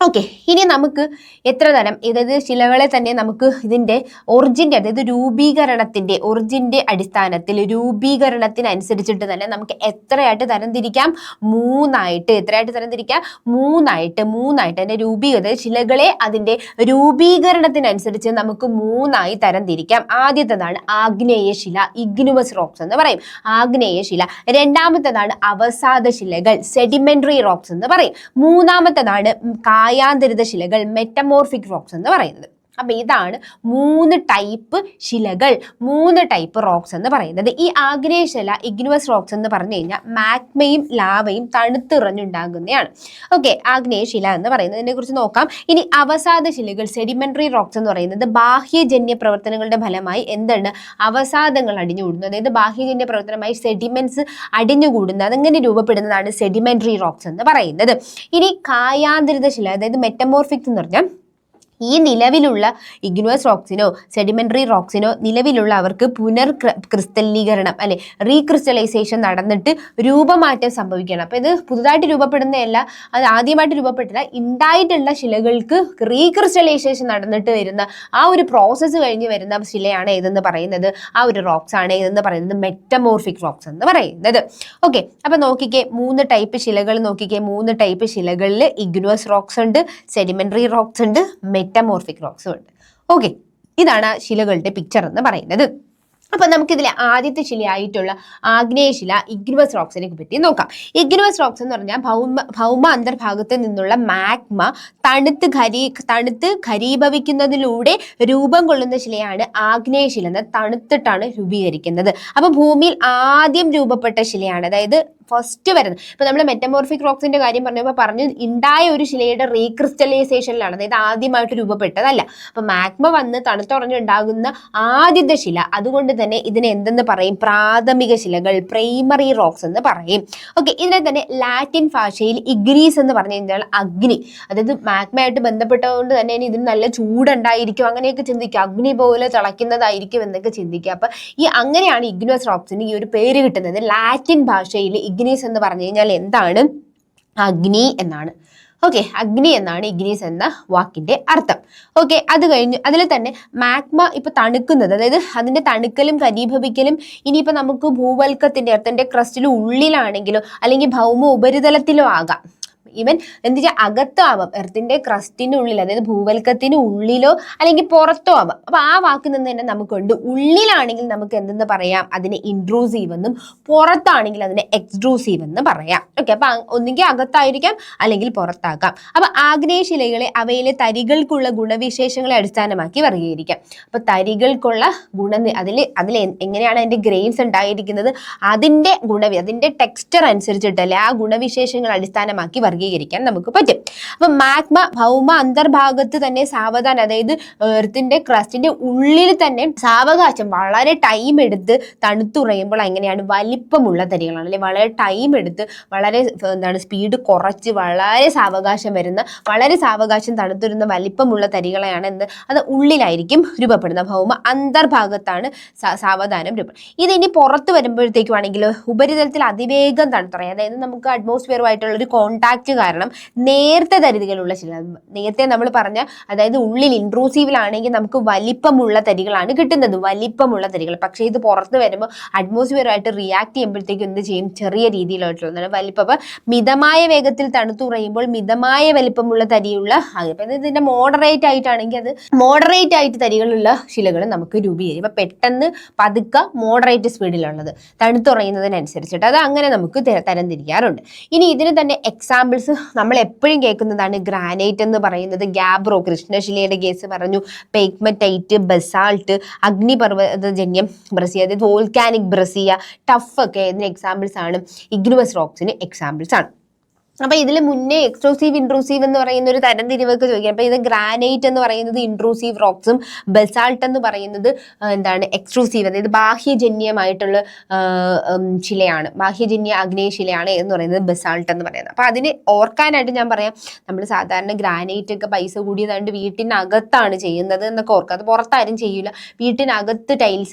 ഓക്കെ, ഇനി നമുക്ക് എത്ര തരം, അതായത് ശിലകളെ തന്നെ നമുക്ക് ഇതിന്റെ ഒറിജിന്റെ, അതായത് ഒറിജിന്റെ അടിസ്ഥാനത്തിൽ രൂപീകരണത്തിനനുസരിച്ചിട്ട് തന്നെ നമുക്ക് എത്രയായിട്ട് തരംതിരിക്കാം? മൂന്നായിട്ട്. എത്രയായിട്ട് തരംതിരിക്കാം? മൂന്നായിട്ട്. അതിന്റെ അതായത് ശിലകളെ അതിന്റെ രൂപീകരണത്തിനനുസരിച്ച് നമുക്ക് മൂന്നായി തരംതിരിക്കാം. ആദ്യത്തേതാണ് ആഗ്നേയ ശില, ഇഗ്നുവസ് റോക്സ് എന്ന് പറയും, ആഗ്നേയ ശില. രണ്ടാമത്തേതാണ് അവസാദ ശിലകൾ, സെഡിമെന്ററി റോക്സ് എന്ന് പറയും. മൂന്നാമത്തേതാണ് കായാന്തരിത ശിലകൾ, മെറ്റമോർഫിക് റോക്സ് എന്ന് പറയുന്നത്. അപ്പൊ ഇതാണ് 3 ടൈപ്പ് ശിലകൾ, 3 ടൈപ്പ് റോക്സ് എന്ന് പറയുന്നത്. ഈ ആഗ്നേയ ശില, ഇഗ്നുവസ് റോക്സ് എന്ന് പറഞ്ഞു കഴിഞ്ഞാൽ മാഗ്മയും ലാവയും തണുത്തിറഞ്ഞുണ്ടാകുന്നതാണ്. ഓക്കെ, ആഗ്നേയ ശില എന്ന് പറയുന്നത്. ഇതിനെ കുറിച്ച് നോക്കാം. ഇനി അവസാദ ശിലകൾ, സെഡിമെന്ററി റോക്സ് എന്ന് പറയുന്നത് ബാഹ്യജന്യ പ്രവർത്തനങ്ങളുടെ ഫലമായി എന്താണ് അവസാദങ്ങൾ അടിഞ്ഞുകൂടുന്നു, അതായത് ബാഹ്യജന്യ പ്രവർത്തനമായി സെഡിമെന്റ്സ് അടിഞ്ഞുകൂടുന്നത്, അതെങ്ങനെ രൂപപ്പെടുന്നതാണ് സെഡിമെന്ററി റോക്സ് എന്ന് പറയുന്നത്. ഇനി കായാന്തരിത ശില, അതായത് മെറ്റമോർഫിക് എന്ന് പറഞ്ഞാൽ ഈ നിലവിലുള്ള ഇഗ്നുവസ് റോക്സിനോ സെഡിമെന്ററി റോക്സിനോ നിലവിലുള്ള അവർക്ക് ക്രിസ്റ്റലീകരണം അല്ലെ, റീക്രിസ്റ്റലൈസേഷൻ നടന്നിട്ട് രൂപമാറ്റം സംഭവിക്കണം. അപ്പൊ ഇത് പുതുതായിട്ട് രൂപപ്പെടുന്നതല്ല, അത് ആദ്യമായിട്ട് രൂപപ്പെട്ടില്ല, ഉണ്ടായിട്ടുള്ള ശിലകൾക്ക് റീക്രിസ്റ്റലൈസേഷൻ നടന്നിട്ട് വരുന്ന ആ ഒരു പ്രോസസ്സ് കഴിഞ്ഞ് വരുന്ന ശിലയാണ് ഏതെന്ന് പറയുന്നത്, ആ ഒരു റോക്സ് ആണ് ഏതെന്ന് പറയുന്നത് മെറ്റമോർഫിക് റോക്സ് എന്ന് പറയുന്നത്. ഓക്കെ, അപ്പൊ നോക്കിക്കേ 3 ടൈപ്പ് ശിലകൾ നോക്കിക്കേ. 3 ടൈപ്പ് ശിലകളിൽ ഇഗ്നുവസ് റോക്സ് ഉണ്ട്, സെഡിമെന്ററി റോക്സ് ഉണ്ട്, മെറ്റമോർഫിക് റോക്സും ഉണ്ട്. ഓക്കെ, ഇതാണ് ശിലകളുടെ പിക്ചർ എന്ന് പറയുന്നത്. അപ്പൊ നമുക്കിതിലെ ആദ്യത്തെ ശിലയായിട്ടുള്ള ആഗ്നേയശില ഇഗ്നുവസ് റോക്സിനെ പറ്റി നോക്കാം. ഇഗ്നുവസ് റോക്സ് എന്ന് പറഞ്ഞാൽ ഭൗമ അന്തർഭാഗത്ത് നിന്നുള്ള മാഗ്മ തണുത്ത് ഘനീഭവിക്കുന്നതിലൂടെ രൂപം കൊള്ളുന്ന ശിലയാണ് ആഗ്നേയശില. തണുത്തിട്ടാണ് രൂപീകരിക്കുന്നത്. അപ്പൊ ഭൂമിയിൽ ആദ്യം രൂപപ്പെട്ട ശിലയാണ്, അതായത് ഫസ്റ്റ് വരുന്നത്. ഇപ്പൊ നമ്മൾ മെറ്റമോർഫിക് റോക്സിന്റെ കാര്യം പറഞ്ഞപ്പോൾ പറഞ്ഞു ഉണ്ടായ ഒരു ശിലയുടെ റീക്രിസ്റ്റലൈസേഷനിലാണ്, അതായത് ആദ്യമായിട്ട് രൂപപ്പെട്ടതല്ല. അപ്പൊ മാഗ്മ വന്ന് തണുത്തുറഞ്ഞുണ്ടാകുന്ന ആദ്യത്തെ ശില, അതുകൊണ്ട് തന്നെ ഇതിനെ എന്തെന്ന് പറയും? പ്രാഥമിക ശിലകൾ, പ്രൈമറി റോക്സ് എന്ന് പറയും. ഓക്കെ, ഇതിനെ തന്നെ ലാറ്റിൻ ഭാഷയിൽ ഇഗ്നീസ് എന്ന് പറഞ്ഞു കഴിഞ്ഞാൽ അഗ്നി, അതായത് മാഗ്മയായിട്ട് ബന്ധപ്പെട്ടതുകൊണ്ട് തന്നെ ഇതിന് നല്ല ചൂടുണ്ടായിരിക്കും, അങ്ങനെയൊക്കെ ചിന്തിക്കുക, അഗ്നി പോലെ തിളയ്ക്കുന്നതായിരിക്കും എന്നൊക്കെ ചിന്തിക്കുക. അപ്പൊ അങ്ങനെയാണ് ഇഗ്നുവസ് റോക്സിന് ഈ ഒരു പേര് കിട്ടുന്നത്. ലാറ്റിൻ ഭാഷയിൽ ഇഗ്നീസ് എന്ന് പറഞ്ഞു കഴിഞ്ഞാൽ എന്താണ്? അഗ്നി എന്നാണ്. ഓക്കെ, അഗ്നി എന്നാണ് ഇഗ്നീസ് എന്ന വാക്കിന്റെ അർത്ഥം. ഓക്കെ, അത് കഴിഞ്ഞു. അതിൽ തന്നെ മാഗ്മ ഇപ്പൊ തണുക്കുന്നത്, അതായത് അതിന്റെ തണുക്കലും ഘനീഭവിക്കലും ഇനിയിപ്പോ നമുക്ക് ഭൂവൽക്കത്തിന്റെ എർത്തിന്റെ ക്രസ്റ്റിലും ഉള്ളിലാണെങ്കിലോ അല്ലെങ്കിൽ ഭൗമ ഉപരിതലത്തിലോ ആകാം. ഈവൻ എന്ത് വെച്ചാൽ അകത്തോ ആവാം, എർത്തിന്റെ ക്രസ്റ്റിനുള്ളിൽ, അതായത് ഭൂവൽക്കത്തിന് ഉള്ളിലോ അല്ലെങ്കിൽ പുറത്തോ ആവാം. അപ്പൊ ആ വാക്കിൽ നിന്ന് തന്നെ നമുക്കുണ്ട്, ഉള്ളിലാണെങ്കിൽ നമുക്ക് എന്തെന്ന് പറയാം, അതിനെ ഇൻട്രൂസീവ് എന്നും, പുറത്താണെങ്കിൽ അതിനെ എക്സ്ട്രൂസീവ് എന്ന് പറയാം. ഓക്കെ, അപ്പൊ ഒന്നുകിൽ അകത്തായിരിക്കാം അല്ലെങ്കിൽ പുറത്താക്കാം. അപ്പൊ ആഗ്നേയശിലകളെ അവയിലെ തരികൾക്കുള്ള ഗുണവിശേഷങ്ങളെ അടിസ്ഥാനമാക്കി വർഗീകരിക്കാം. അപ്പൊ തരികൾക്കുള്ള അതിൽ എങ്ങനെയാണ് അതിന്റെ ഗ്രെയിൻസ് ഉണ്ടായിരിക്കുന്നത്, അതിന്റെ ടെക്സ്ചർ അനുസരിച്ചിട്ടല്ലേ ആ ഗുണവിശേഷങ്ങൾ അടിസ്ഥാനമാക്കി വർഗീകരിക്കാൻ നമുക്ക് പറ്റും. അപ്പൊ മാഗ്മ ഭൗമ അന്തർഭാഗത്ത് തന്നെ സാവധാനം, അതായത് എർത്തിന്റെ ക്രസ്റ്റിന്റെ ഉള്ളിൽ തന്നെ സാവകാശം വളരെ ടൈം എടുത്ത് തണുത്തുറയുമ്പോൾ എങ്ങനെയാണ് വലിപ്പമുള്ള തരികളാണ് അല്ലെ, വളരെ ടൈം എടുത്ത് വളരെ സ്പീഡ് കുറച്ച് വളരെ സാവകാശം തണുത്തുരുന്ന വലിപ്പമുള്ള തരികളെയാണ് അത് ഉള്ളിലായിരിക്കും രൂപപ്പെടുന്നത്. ഭൗമ അന്തർഭാഗത്താണ് സാവധാനം രൂപം. ഇതിനി പുറത്ത് വരുമ്പോഴത്തേക്കും ആണെങ്കിൽ ഉപരിതലത്തിൽ അതിവേഗം തണുത്തുറയും, അതായത് നമുക്ക് അറ്റ്മോസ്ഫിയറുമായിട്ടുള്ള ഒരു കോണ്ടാക്ട് കാരണം നേർത്ത തരികളുള്ള ശില, നേരത്തെ നമ്മൾ പറഞ്ഞ അതായത് ഉള്ളിൽ ഇൻട്രൂസീവിലാണെങ്കിൽ നമുക്ക് വലിപ്പമുള്ള തരികളാണ് കിട്ടുന്നത്, വലിപ്പമുള്ള തരികൾ. പക്ഷേ ഇത് പുറത്ത് വരുമ്പോൾ അറ്റ്മോസ്ഫിയറുമായിട്ട് റിയാക്ട് ചെയ്യുമ്പോഴത്തേക്കും എന്ത് ചെയ്യും, ചെറിയ രീതിയിലായിട്ടുള്ളതാണ് വലിപ്പം. അപ്പൊ മിതമായ വേഗത്തിൽ തണുത്തുറയുമ്പോൾ മിതമായ വലിപ്പമുള്ള തരിയുള്ള, ഇതിന്റെ മോഡറേറ്റ് ആയിട്ടാണെങ്കിൽ അത് മോഡറേറ്റ് ആയിട്ട് തരികളുള്ള ശിലകൾ നമുക്ക് രൂപീകരിക്കും. അപ്പൊ പെട്ടെന്ന് പതുക്കെ മോഡറേറ്റ് സ്പീഡിലുള്ളത് തണുത്തുറയുന്നതിനനുസരിച്ചിട്ട് അത് അങ്ങനെ നമുക്ക് തരംതിരിക്കാറുണ്ട്. ഇനി ഇതിന് തന്നെ എക്സാമ്പിൾസ് നമ്മൾ എപ്പോഴും കേൾക്കുന്നതാണ് ഗ്രാനൈറ്റ് എന്ന് പറയുന്നത്, ഗാബ്രോ കൃഷ്ണശിലയുടെ കേസ് പറഞ്ഞു, പെഗ്മറ്റൈറ്റ്, ബസാൾട്ട്, അഗ്നിപർവ്വതജന്യം ബ്രസിയ, അതായത് വോൾക്കാനിക് ബ്രസിയ, ടഫ് ഒക്കെ ഇതിന് എക്സാമ്പിൾസ് ആണ്, ഇഗ്നുവസ് റോക്സിന് എക്സാമ്പിൾസ് ആണ്. അപ്പൊ ഇതിൽ മുന്നേ എക്സ്ട്രൂസീവ് ഇൻട്രൂസീവ് എന്ന് പറയുന്ന ഒരു തരംതിരിവൊക്കെ ചോദിക്കാം. അപ്പൊ ഇത് ഗ്രാനൈറ്റ് എന്ന് പറയുന്നത് ഇൻട്രൂസീവ് റോക്സും ബസാൾട്ട് എന്ന് പറയുന്നത് എക്സ്ട്രൂസീവ്, അതായത് ബാഹ്യജന്യമായിട്ടുള്ള ശിലയാണ്, ബാഹ്യജന്യ ആഗ്നേയശിലയാണ് എന്ന് പറയുന്നത് ബസാൾട്ട് എന്ന് പറയുന്നത്. അപ്പൊ അതിന് ഓർക്കാനായിട്ട് ഞാൻ പറയാം, നമ്മൾ സാധാരണ ഗ്രാനൈറ്റ് ഒക്കെ പൈസ കൂടിയതാണ്ട് വീട്ടിനകത്താണ് ചെയ്യുന്നത് എന്നൊക്കെ ഓർക്കുക, അത് പുറത്താരും ചെയ്യൂല. വീട്ടിനകത്ത്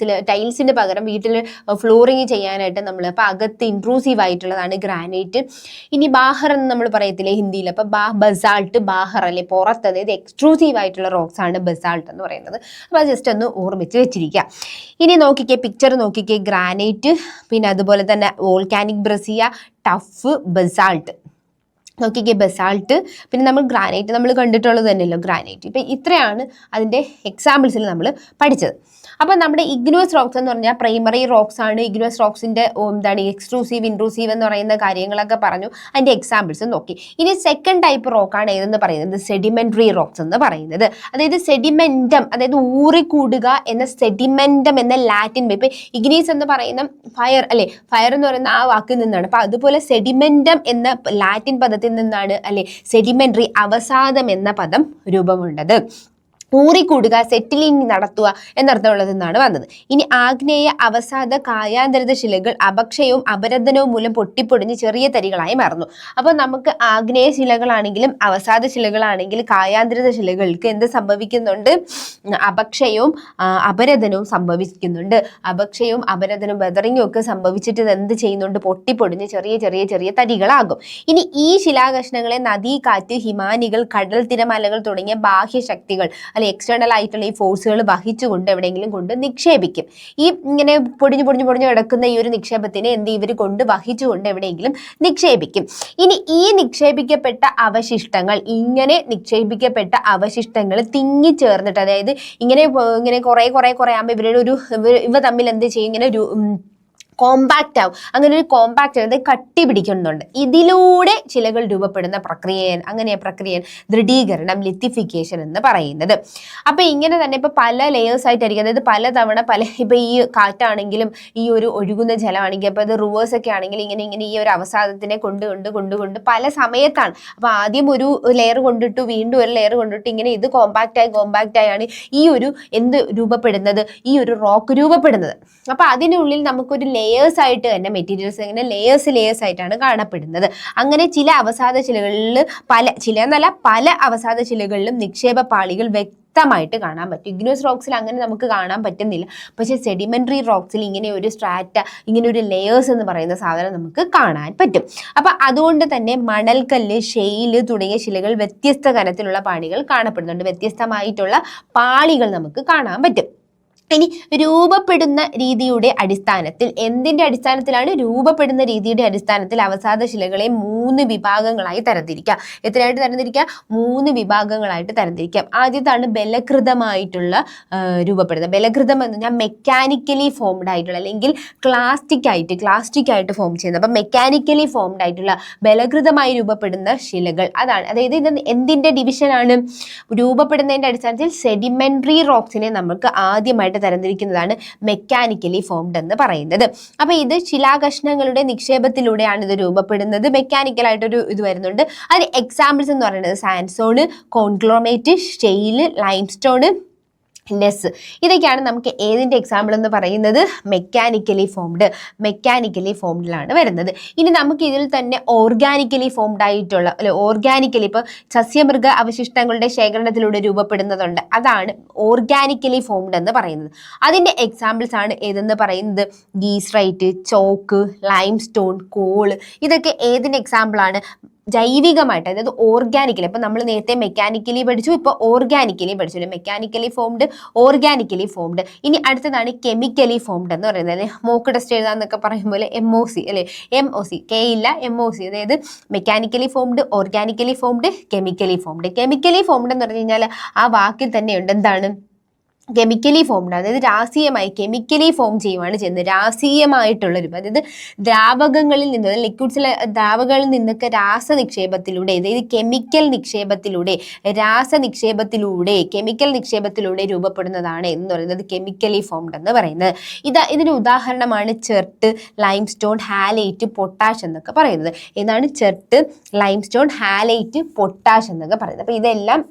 ടൈൽസിന് പകരം വീട്ടിൽ ഫ്ലോറിങ് ചെയ്യാനായിട്ട് നമ്മൾ, അപ്പൊ അകത്ത് ഇൻട്രൂസീവ് ആയിട്ടുള്ളതാണ് ഗ്രാനൈറ്റ്. ഇനി ബാഹർ എന്ന് നമ്മൾ പറയത്തില്ലേ ഹിന്ദിയിൽ, അപ്പൊ ബസാൾട്ട് ബാഹർ അല്ലെ പുറത്ത്, അതായത് എക്സ്ട്രൂസീവ് ആയിട്ടുള്ള റോക്സ് ആണ് ബസാൾട്ട് എന്ന് പറയുന്നത്. അപ്പൊ അത് ജസ്റ്റ് ഒന്ന് ഓർമ്മിച്ച് വെച്ചിരിക്കുക. ഇനി നോക്കിക്കേ, പിക്ചർ നോക്കിക്കേ, ഗ്രാനൈറ്റ്, പിന്നെ അതുപോലെ തന്നെ വോൾക്കാനിക് ബ്രസിയ, ടഫ്, ബസാൾട്ട് നോക്കിക്കേ, ബസാൾട്ട്, പിന്നെ നമ്മൾ ഗ്രാനൈറ്റ് നമ്മൾ കണ്ടിട്ടുള്ളത് തന്നെയല്ലോ ഗ്രാനൈറ്റ്. ഇപ്പം ഇത്രയാണ് അതിൻ്റെ എക്സാമ്പിൾസിൽ നമ്മൾ പഠിച്ചത്. അപ്പം നമ്മുടെ ഇഗ്നുവസ് റോക്സ് എന്ന് പറഞ്ഞാൽ പ്രൈമറി റോക്സ് ആണ്. ഇഗ്നുവസ് റോക്സിൻ്റെ എക്സ്ട്രൂസീവ് ഇൻട്രൂസീവ് എന്ന് പറയുന്ന കാര്യങ്ങളൊക്കെ പറഞ്ഞു, അതിൻ്റെ എക്സാമ്പിൾസ് നോക്കി. ഇനി സെക്കൻഡ് ടൈപ്പ് റോക്കാണ് ഏതെന്ന് പറയുന്നത്, സെഡിമെൻ്ററി റോക്സ് എന്ന് പറയുന്നത്. അതായത് സെഡിമെൻറ്റം, അതായത് ഊറിക്കൂടുക എന്ന സെഡിമെൻറ്റം എന്ന ലാറ്റിൻ, ഇപ്പം ഇഗ്നീസ് എന്ന് പറയുന്ന ഫയർ അല്ലെ, ഫയർ എന്ന് പറയുന്ന ആ വാക്കിൽ നിന്നാണ്. അപ്പം അതുപോലെ സെഡിമെൻറ്റം എന്ന ലാറ്റിൻ പദത്തിൽ നിന്നാണ് അല്ലെ സെഡിമെന്ററി അവസാദം എന്ന പദം രൂപമുണ്ടത്. ഊറിക്കൂടുക, സെറ്റിലിംഗ് നടത്തുക എന്നർത്ഥമുള്ളത് നിന്നാണ് വന്നത്. ഇനി ആഗ്നേയ അവസാദ കായാന്തരിത ശിലകൾ അപക്ഷയവും അപരദനവും മൂലം പൊട്ടിപ്പൊടിഞ്ഞ് ചെറിയ തരികളായി മാറുന്നു. അപ്പോൾ നമുക്ക് ആഗ്നേയ ശിലകളാണെങ്കിലും അവസാദ ശിലകളാണെങ്കിലും കായാന്തരിത ശിലകൾക്ക് എന്ത് സംഭവിക്കുന്നുണ്ട്, അപക്ഷയവും അപരദനവും സംഭവിക്കുന്നുണ്ട്. അപക്ഷയവും അപരദനവും വെതറിങ്ങും ഒക്കെ സംഭവിച്ചിട്ട് എന്ത് ചെയ്യുന്നുണ്ട്, പൊട്ടിപ്പൊടിഞ്ഞ് ചെറിയ ചെറിയ ചെറിയ തരികളാകും. ഇനി ഈ ശിലാകഷ്ണങ്ങളെ നദി, കാറ്റ്, ഹിമാനികൾ, കടൽ തിരമാലകൾ തുടങ്ങിയ ബാഹ്യശക്തികൾ അല്ലെ എക്സ്റ്റേണൽ ആയിട്ടുള്ള ഈ ഫോഴ്സുകൾ വഹിച്ചുകൊണ്ട് എവിടെയെങ്കിലും കൊണ്ട് നിക്ഷേപിക്കും. ഈ ഇങ്ങനെ പൊടിഞ്ഞു കിടക്കുന്ന ഈ ഒരു നിക്ഷേപത്തിനെ ഇവർ കൊണ്ട് വഹിച്ചുകൊണ്ട് എവിടെയെങ്കിലും നിക്ഷേപിക്കും. ഇനി ഈ നിക്ഷേപിക്കപ്പെട്ട അവശിഷ്ടങ്ങൾ തിങ്ങിച്ചേർന്നിട്ട്, അതായത് ഇങ്ങനെ കുറെ ആകുമ്പോൾ ഇവ തമ്മിൽ എന്ത് ചെയ്യും, ഇങ്ങനെ ഒരു കോമ്പാക്റ്റ് ആവും. അങ്ങനെ ഒരു കോമ്പാക്റ്റ് അതായത് കട്ടി പിടിക്കുന്നുണ്ട്. ഇതിലൂടെ ശിലകൾ രൂപപ്പെടുന്ന പ്രക്രിയയാണ് ദൃഢീകരണം, ലിത്തിഫിക്കേഷൻ എന്ന് പറയുന്നത്. അപ്പൊ ഇങ്ങനെ തന്നെ ഇപ്പൊ പല ലേയേഴ്സ് ആയിട്ടായിരിക്കും, അതായത് പലതവണ ഇപ്പൊ ഈ കാറ്റാണെങ്കിലും ഈ ഒരു ഒഴുകുന്ന ജലമാണെങ്കിൽ, അപ്പൊ അത് റിവേഴ്സ് ഒക്കെ ആണെങ്കിൽ ഇങ്ങനെ ഈ ഒരു അവസാദത്തിനെ കൊണ്ട് പല സമയത്താണ്. അപ്പൊ ആദ്യം ഒരു ലെയർ കൊണ്ടിട്ടു, വീണ്ടും ഒരു ലെയർ കൊണ്ടിട്ട്, ഇങ്ങനെ ഇത് കോമ്പാക്റ്റ് ആയാണ് ഈ ഒരു രൂപപ്പെടുന്നത്, ഈ ഒരു റോക്ക് രൂപപ്പെടുന്നത്. അപ്പൊ അതിനുള്ളിൽ നമുക്കൊരു ലേയേഴ്സ് ആയിട്ട് തന്നെ മെറ്റീരിയൽസ് ഇങ്ങനെ ലേയേഴ്സ് ആയിട്ടാണ് കാണപ്പെടുന്നത്. അങ്ങനെ ചില അവസാദ ശിലകളിൽ പല അവസാദ ശിലകളിലും നിക്ഷേപ പാളികൾ വ്യക്തമായിട്ട് കാണാൻ പറ്റും. ഇഗ്നോസ് റോക്സിൽ അങ്ങനെ നമുക്ക് കാണാൻ പറ്റുന്നില്ല. പക്ഷെ സെഡിമെന്ററി റോക്സിൽ ഇങ്ങനെ ഒരു സ്ട്രാറ്റ, ഇങ്ങനെ ഒരു ലേയേഴ്സ് എന്ന് പറയുന്ന സാധനം നമുക്ക് കാണാൻ പറ്റും. അപ്പൊ അതുകൊണ്ട് തന്നെ മണൽക്കല്ല്, ഷെയില് തുടങ്ങിയ ശിലകൾ വ്യത്യസ്ത കനത്തിലുള്ള പാളികൾ കാണപ്പെടുന്നുണ്ട്. വ്യത്യസ്തമായിട്ടുള്ള പാളികൾ നമുക്ക് കാണാൻ പറ്റും. ഇനി രൂപപ്പെടുന്ന രീതിയുടെ അടിസ്ഥാനത്തിൽ, എന്തിന്റെ അടിസ്ഥാനത്തിലാണ്? രൂപപ്പെടുന്ന രീതിയുടെ അടിസ്ഥാനത്തിൽ അവസാദ ശിലകളെ 3 വിഭാഗങ്ങളായി തരംതിരിക്കാം. എത്രയായിട്ട് തരംതിരിക്കാം? 3 വിഭാഗങ്ങളായിട്ട് തരംതിരിക്കാം. ആദ്യത്താണ് ബലകൃതമായിട്ടുള്ള രൂപപ്പെടുന്നത്. ബലകൃതം എന്ന് പറഞ്ഞാൽ മെക്കാനിക്കലി ഫോംഡ് ആയിട്ടുള്ള, അല്ലെങ്കിൽ ക്ലാസ്റ്റിക് ആയിട്ട് ഫോം ചെയ്യുന്നത്. അപ്പം മെക്കാനിക്കലി ഫോംഡ് ആയിട്ടുള്ള ബലകൃതമായി രൂപപ്പെടുന്ന ശിലകൾ, അതാണ്. അതായത് ഇത് എന്തിന്റെ ഡിവിഷനാണ്? രൂപപ്പെടുന്നതിന്റെ അടിസ്ഥാനത്തിൽ സെഡിമെന്ററി റോക്സിനെ നമുക്ക് ആദ്യമായിട്ട് തരംതിരിക്കുന്നതാണ് മെക്കാനിക്കലി ഫോംഡ് എന്ന് പറയുന്നത്. അപ്പൊ ഇത് ശിലാകഷ്ണങ്ങളുടെ നിക്ഷേപത്തിലൂടെയാണ് ഇത് രൂപപ്പെടുന്നത്. മെക്കാനിക്കലായിട്ടൊരു ഇത് വരുന്നുണ്ട്. അതിന് എക്സാമ്പിൾസ് എന്ന് പറയുന്നത് സാൻഡ്സ്റ്റോൺ, കോൺഗ്ലോമേറ്റ്, ഷെയിൽ, ലൈംസ്റ്റോൺ, നെസ്. ഇതൊക്കെയാണ് നമുക്ക് ഏതിൻ്റെ എക്സാമ്പിൾ എന്ന് പറയുന്നത്? മെക്കാനിക്കലി ഫോംഡിലാണ് വരുന്നത്. ഇനി നമുക്ക് ഇതിൽ തന്നെ ഓർഗാനിക്കലി ഫോംഡ് ആയിട്ടുള്ള, അല്ലെ, ഓർഗാനിക്കലി ഇപ്പോൾ സസ്യമൃഗ അവശിഷ്ടങ്ങളുടെ ശേഖരണത്തിലൂടെ രൂപപ്പെടുന്നതുണ്ട്, അതാണ് ഓർഗാനിക്കലി ഫോംഡ് എന്ന് പറയുന്നത്. അതിൻ്റെ എക്സാമ്പിൾസ് ആണ് ഏതെന്ന് പറയുന്നത്? ഗീസ്റൈറ്റ്, ചോക്ക്, ലൈംസ്റ്റോൺ, കോള്. ഇതൊക്കെ ഏതിൻ്റെ എക്സാമ്പിളാണ്? ജൈവികമായിട്ട്, അതായത് ഓർഗാനിക്കലി. ഇപ്പം നമ്മൾ നേരത്തെ മെക്കാനിക്കലി പഠിച്ചു, ഇപ്പോൾ ഓർഗാനിക്കലി പഠിച്ചു. അല്ലെ, മെക്കാനിക്കലി ഫോംഡ്, ഓർഗാനിക്കലി ഫോംഡ്. ഇനി അടുത്തതാണ് കെമിക്കലി ഫോംഡ് എന്ന് പറയുന്നത്. മോക്ക് ടെസ്റ്റ് എഴുതാന്നൊക്കെ പറയുമ്പോൾ MOC, അല്ലെ, MOC, K ഇല്ല, MOC. അതായത് mechanically formed, organically formed, chemically formed. Chemically formed എന്ന് പറഞ്ഞു കഴിഞ്ഞാൽ ആ വാക്കിൽ തന്നെയുണ്ട് എന്താണ്? കെമിക്കലി ഫോംഡ്, അതായത് രാസീയമായി കെമിക്കലി ഫോം ചെയ്യുവാണ് ചെയ്യുന്നത്. രാസീയമായിട്ടുള്ള രൂപം, അതായത് ദ്രാവകങ്ങളിൽ നിന്ന്, ലിക്വിഡ്സിലെ ദ്രാവകങ്ങളിൽ നിന്നൊക്കെ രാസനിക്ഷേപത്തിലൂടെ, അതായത് കെമിക്കൽ നിക്ഷേപത്തിലൂടെ രൂപപ്പെടുന്നതാണ് എന്ന് പറയുന്നത് കെമിക്കലി ഫോംഡ് എന്ന് പറയുന്നത്. ഇതിന് ഉദാഹരണമാണ് ചെർട്ട്, ലൈംസ്റ്റോൺ, ഹാലൈറ്റ്, പൊട്ടാഷ് എന്നൊക്കെ പറയുന്നത്. ഏതാണ്? ചെർട്ട്, ലൈംസ്റ്റോൺ, ഹാലൈറ്റ്, പൊട്ടാഷ് എന്നൊക്കെ പറയുന്നത്. അപ്പോൾ ഇതെല്ലാം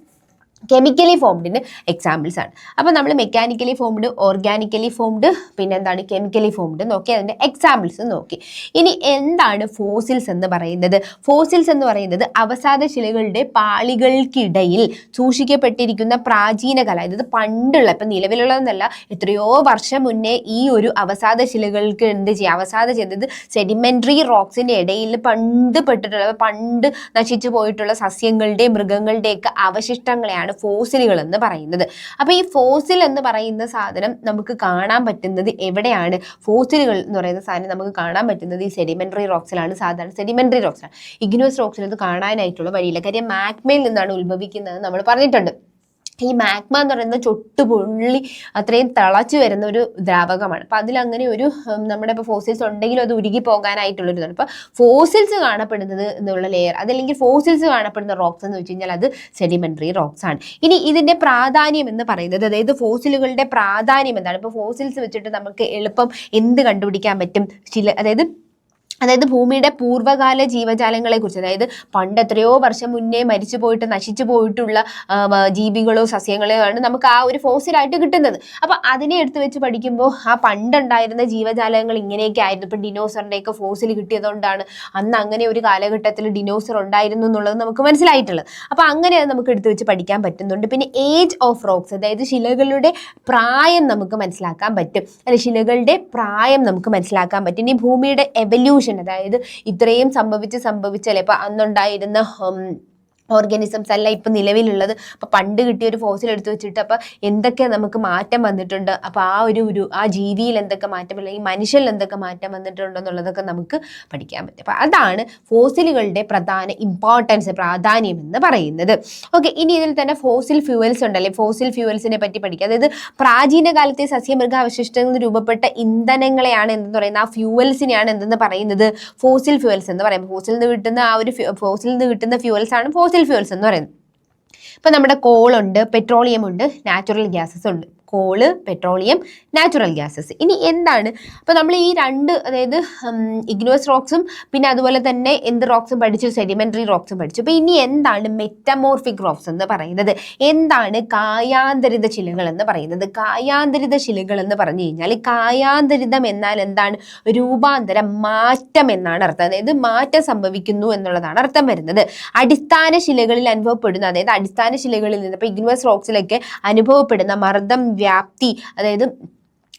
കെമിക്കലി ഫോംഡിന് എക്സാമ്പിൾസ് ആണ്. അപ്പോൾ നമ്മൾ മെക്കാനിക്കലി ഫോംഡ്, ഓർഗാനിക്കലി ഫോംഡ്, പിന്നെ എന്താണ് കെമിക്കലി ഫോംഡ് നോക്കി, അതിൻ്റെ എക്സാമ്പിൾസ് നോക്കി. ഇനി എന്താണ് ഫോസിൽസ് എന്ന് പറയുന്നത്? ഫോസിൽസ് എന്ന് പറയുന്നത് അവസാദ ശിലകളുടെ പാളികൾക്കിടയിൽ സൂക്ഷിക്കപ്പെട്ടിരിക്കുന്ന പ്രാചീന കല, അതായത് പണ്ടുള്ള, ഇപ്പം നിലവിലുള്ളതെന്നല്ല, എത്രയോ വർഷം മുന്നേ ഈ ഒരു അവസാദ ശിലകൾക്ക് എന്ത് ചെയ്യുക? അവസാദ ചെയ്തത് സെഡിമെന്ററി റോക്സിൻ്റെ ഇടയിൽ പണ്ട് നശിച്ചു പോയിട്ടുള്ള സസ്യങ്ങളുടെയും മൃഗങ്ങളുടെയൊക്കെ അവശിഷ്ടങ്ങളെയാണ് ഫോസിലുകൾ എന്ന് പറയുന്നത്. അപ്പൊ ഈ ഫോസിൽ എന്ന് പറയുന്ന സാധനം നമുക്ക് കാണാൻ പറ്റുന്നത് എവിടെയാണ്? ഫോസിലുകൾ എന്ന് പറയുന്ന സാധനം നമുക്ക് കാണാൻ പറ്റുന്നത് ഈ സെഡിമെന്ററി റോക്സിലാണ്. സാധാരണ സെഡിമെന്ററി റോക്സിലാണ്. ഇഗ്നിയസ് റോക്സിൽ ഇത് കാണാനായിട്ടുള്ള വഴിയില്ല. കാര്യം മാഗ്മയിൽ നിന്നാണ് ഉത്ഭവിക്കുന്നത് നമ്മൾ പറഞ്ഞിട്ടുണ്ട്. ഈ മാഗ്മ എന്ന് പറയുന്നത് ചൊട്ടുപൊള്ളി അത്രയും തിളച്ചു വരുന്ന ഒരു ദ്രാവകമാണ്. അപ്പം അതിലങ്ങനെ ഒരു നമ്മുടെ ഇപ്പോൾ ഫോസിൽസ് ഉണ്ടെങ്കിലും അത് ഉരുകി പോകാനായിട്ടുള്ളൊരു ഇതാണ്. അപ്പോൾ ഫോസിൽസ് കാണപ്പെടുന്നത് എന്നുള്ള ലെയർ, അതല്ലെങ്കിൽ ഫോസിൽസ് കാണപ്പെടുന്ന റോക്സ് എന്ന് വെച്ച് കഴിഞ്ഞാൽ അത് സെഡിമെന്ററി റോക്സ് ആണ്. ഇനി ഇതിൻ്റെ പ്രാധാന്യം എന്ന് പറയുന്നത്, അതായത് ഫോസിലുകളുടെ പ്രാധാന്യം എന്താണ്? ഇപ്പോൾ ഫോസിൽസ് വെച്ചിട്ട് നമുക്ക് എളുപ്പം എന്ത് കണ്ടുപിടിക്കാൻ പറ്റും? അതായത് ഭൂമിയുടെ പൂർവ്വകാല ജീവജാലങ്ങളെക്കുറിച്ച്, അതായത് പണ്ട് എത്രയോ വർഷം മുന്നേ മരിച്ചു പോയിട്ട് നശിച്ചു പോയിട്ടുള്ള ജീവികളോ സസ്യങ്ങളോ ആണ് നമുക്ക് ആ ഒരു ഫോസിലായിട്ട് കിട്ടുന്നത്. അപ്പം അതിനെ എടുത്ത് വെച്ച് പഠിക്കുമ്പോൾ ആ പണ്ടുണ്ടായിരുന്ന ജീവജാലങ്ങൾ ഇങ്ങനെയൊക്കെ ആയിരുന്നു. ഇപ്പം ഡിനോസറിൻ്റെയൊക്കെ ഫോസിൽ കിട്ടിയതുകൊണ്ടാണ് അന്ന് അങ്ങനെ ഒരു കാലഘട്ടത്തിൽ ഡിനോസർ ഉണ്ടായിരുന്നു എന്നുള്ളത് നമുക്ക് മനസ്സിലായിട്ടുള്ളത്. അപ്പം അങ്ങനെ അത് നമുക്ക് എടുത്ത് വെച്ച് പഠിക്കാൻ പറ്റുന്നുണ്ട്. പിന്നെ ഏജ് ഓഫ് റോക്സ്, അതായത് ശിലകളുടെ പ്രായം നമുക്ക് മനസ്സിലാക്കാൻ പറ്റും. ശിലകളുടെ പ്രായം നമുക്ക് മനസ്സിലാക്കാൻ പറ്റും. ഇനി ഭൂമിയുടെ എവല്യൂഷൻ, അതായത് ഇത്രയും സംഭവിച്ചല്ലേ ഇപ്പൊ അന്നുണ്ടായിരുന്ന ഓർഗാനിസംസ് അല്ല ഇപ്പം നിലവിലുള്ളത്. അപ്പം പണ്ട് കിട്ടിയ ഒരു ഫോസിൽ എടുത്ത് വെച്ചിട്ട് അപ്പം എന്തൊക്കെ നമുക്ക് മാറ്റം വന്നിട്ടുണ്ട്, അപ്പം ആ ജീവിയിൽ എന്തൊക്കെ മാറ്റം, അല്ലെങ്കിൽ മനുഷ്യരിൽ എന്തൊക്കെ മാറ്റം വന്നിട്ടുണ്ടെന്നുള്ളതൊക്കെ നമുക്ക് പഠിക്കാൻ പറ്റും. അപ്പം അതാണ് ഫോസിലുകളുടെ പ്രാധാന്യം എന്ന് പറയുന്നത്. ഓക്കെ, ഇനി ഇതിൽ തന്നെ ഫോസിൽ ഫ്യൂവൽസ് ഉണ്ടല്ലേ, ഫോസിൽ ഫ്യൂവൽസിനെ പറ്റി പഠിക്കുക. അതായത് പ്രാചീന കാലത്തെ സസ്യമൃഗ അവശിഷ്ടങ്ങളിൽ നിന്ന് രൂപപ്പെട്ട ഇന്ധനങ്ങളെയാണ് എന്തെന്ന് പറയുന്നത്, ആ ഫ്യൂവൽസിനെയാണ് എന്തെന്ന് പറയുന്നത്? ഫോസിൽ ഫ്യൂവൽസ് എന്ന് പറയുമ്പോൾ ഫോസിൽ നിന്ന് കിട്ടുന്ന ഫ്യൂവൽസ് ആണ് ഫോസിൽ ഫ്യൂവൽസ് എന്ന് പറയുന്നത്. ഇപ്പൊ നമ്മുടെ കോളുണ്ട്, പെട്രോളിയം ഉണ്ട്, നാച്ചുറൽ ഗ്യാസസ് ഉണ്ട്. Call, petroleum, natural gases. ഇനി എന്താണ്? അപ്പോൾ നമ്മൾ ഈ രണ്ട്, അതായത് ഇഗ്നിയസ് റോക്സും പിന്നെ അതുപോലെ തന്നെ എന്ത് റോക്സും പഠിച്ചു? സെഡിമെന്ററി റോക്സും പഠിച്ചു. അപ്പോൾ ഇനി എന്താണ് മെറ്റമോർഫിക് റോക്സ് എന്ന് പറയുന്നത്? എന്താണ് കായാന്തരിത ശിലകൾ എന്ന് പറയുന്നത്? കായാന്തരിത ശിലകൾ എന്ന് പറഞ്ഞു കഴിഞ്ഞാൽ കായാന്തരിതം എന്നാൽ എന്താണ്? രൂപാന്തരം, മാറ്റം എന്നാണ് അർത്ഥം. അതായത് മാറ്റം സംഭവിക്കുന്നു എന്നുള്ളതാണ് അർത്ഥം വരുന്നത്. അടിസ്ഥാന ശിലകളിൽ അനുഭവപ്പെടുന്ന, അതായത് അടിസ്ഥാന ശിലകളിൽ നിന്ന് ഇപ്പോൾ ഇഗ്നിയസ് റോക്സിലൊക്കെ അനുഭവപ്പെടുന്ന മർദ്ദം, വ്യാപ്തി, അതായത്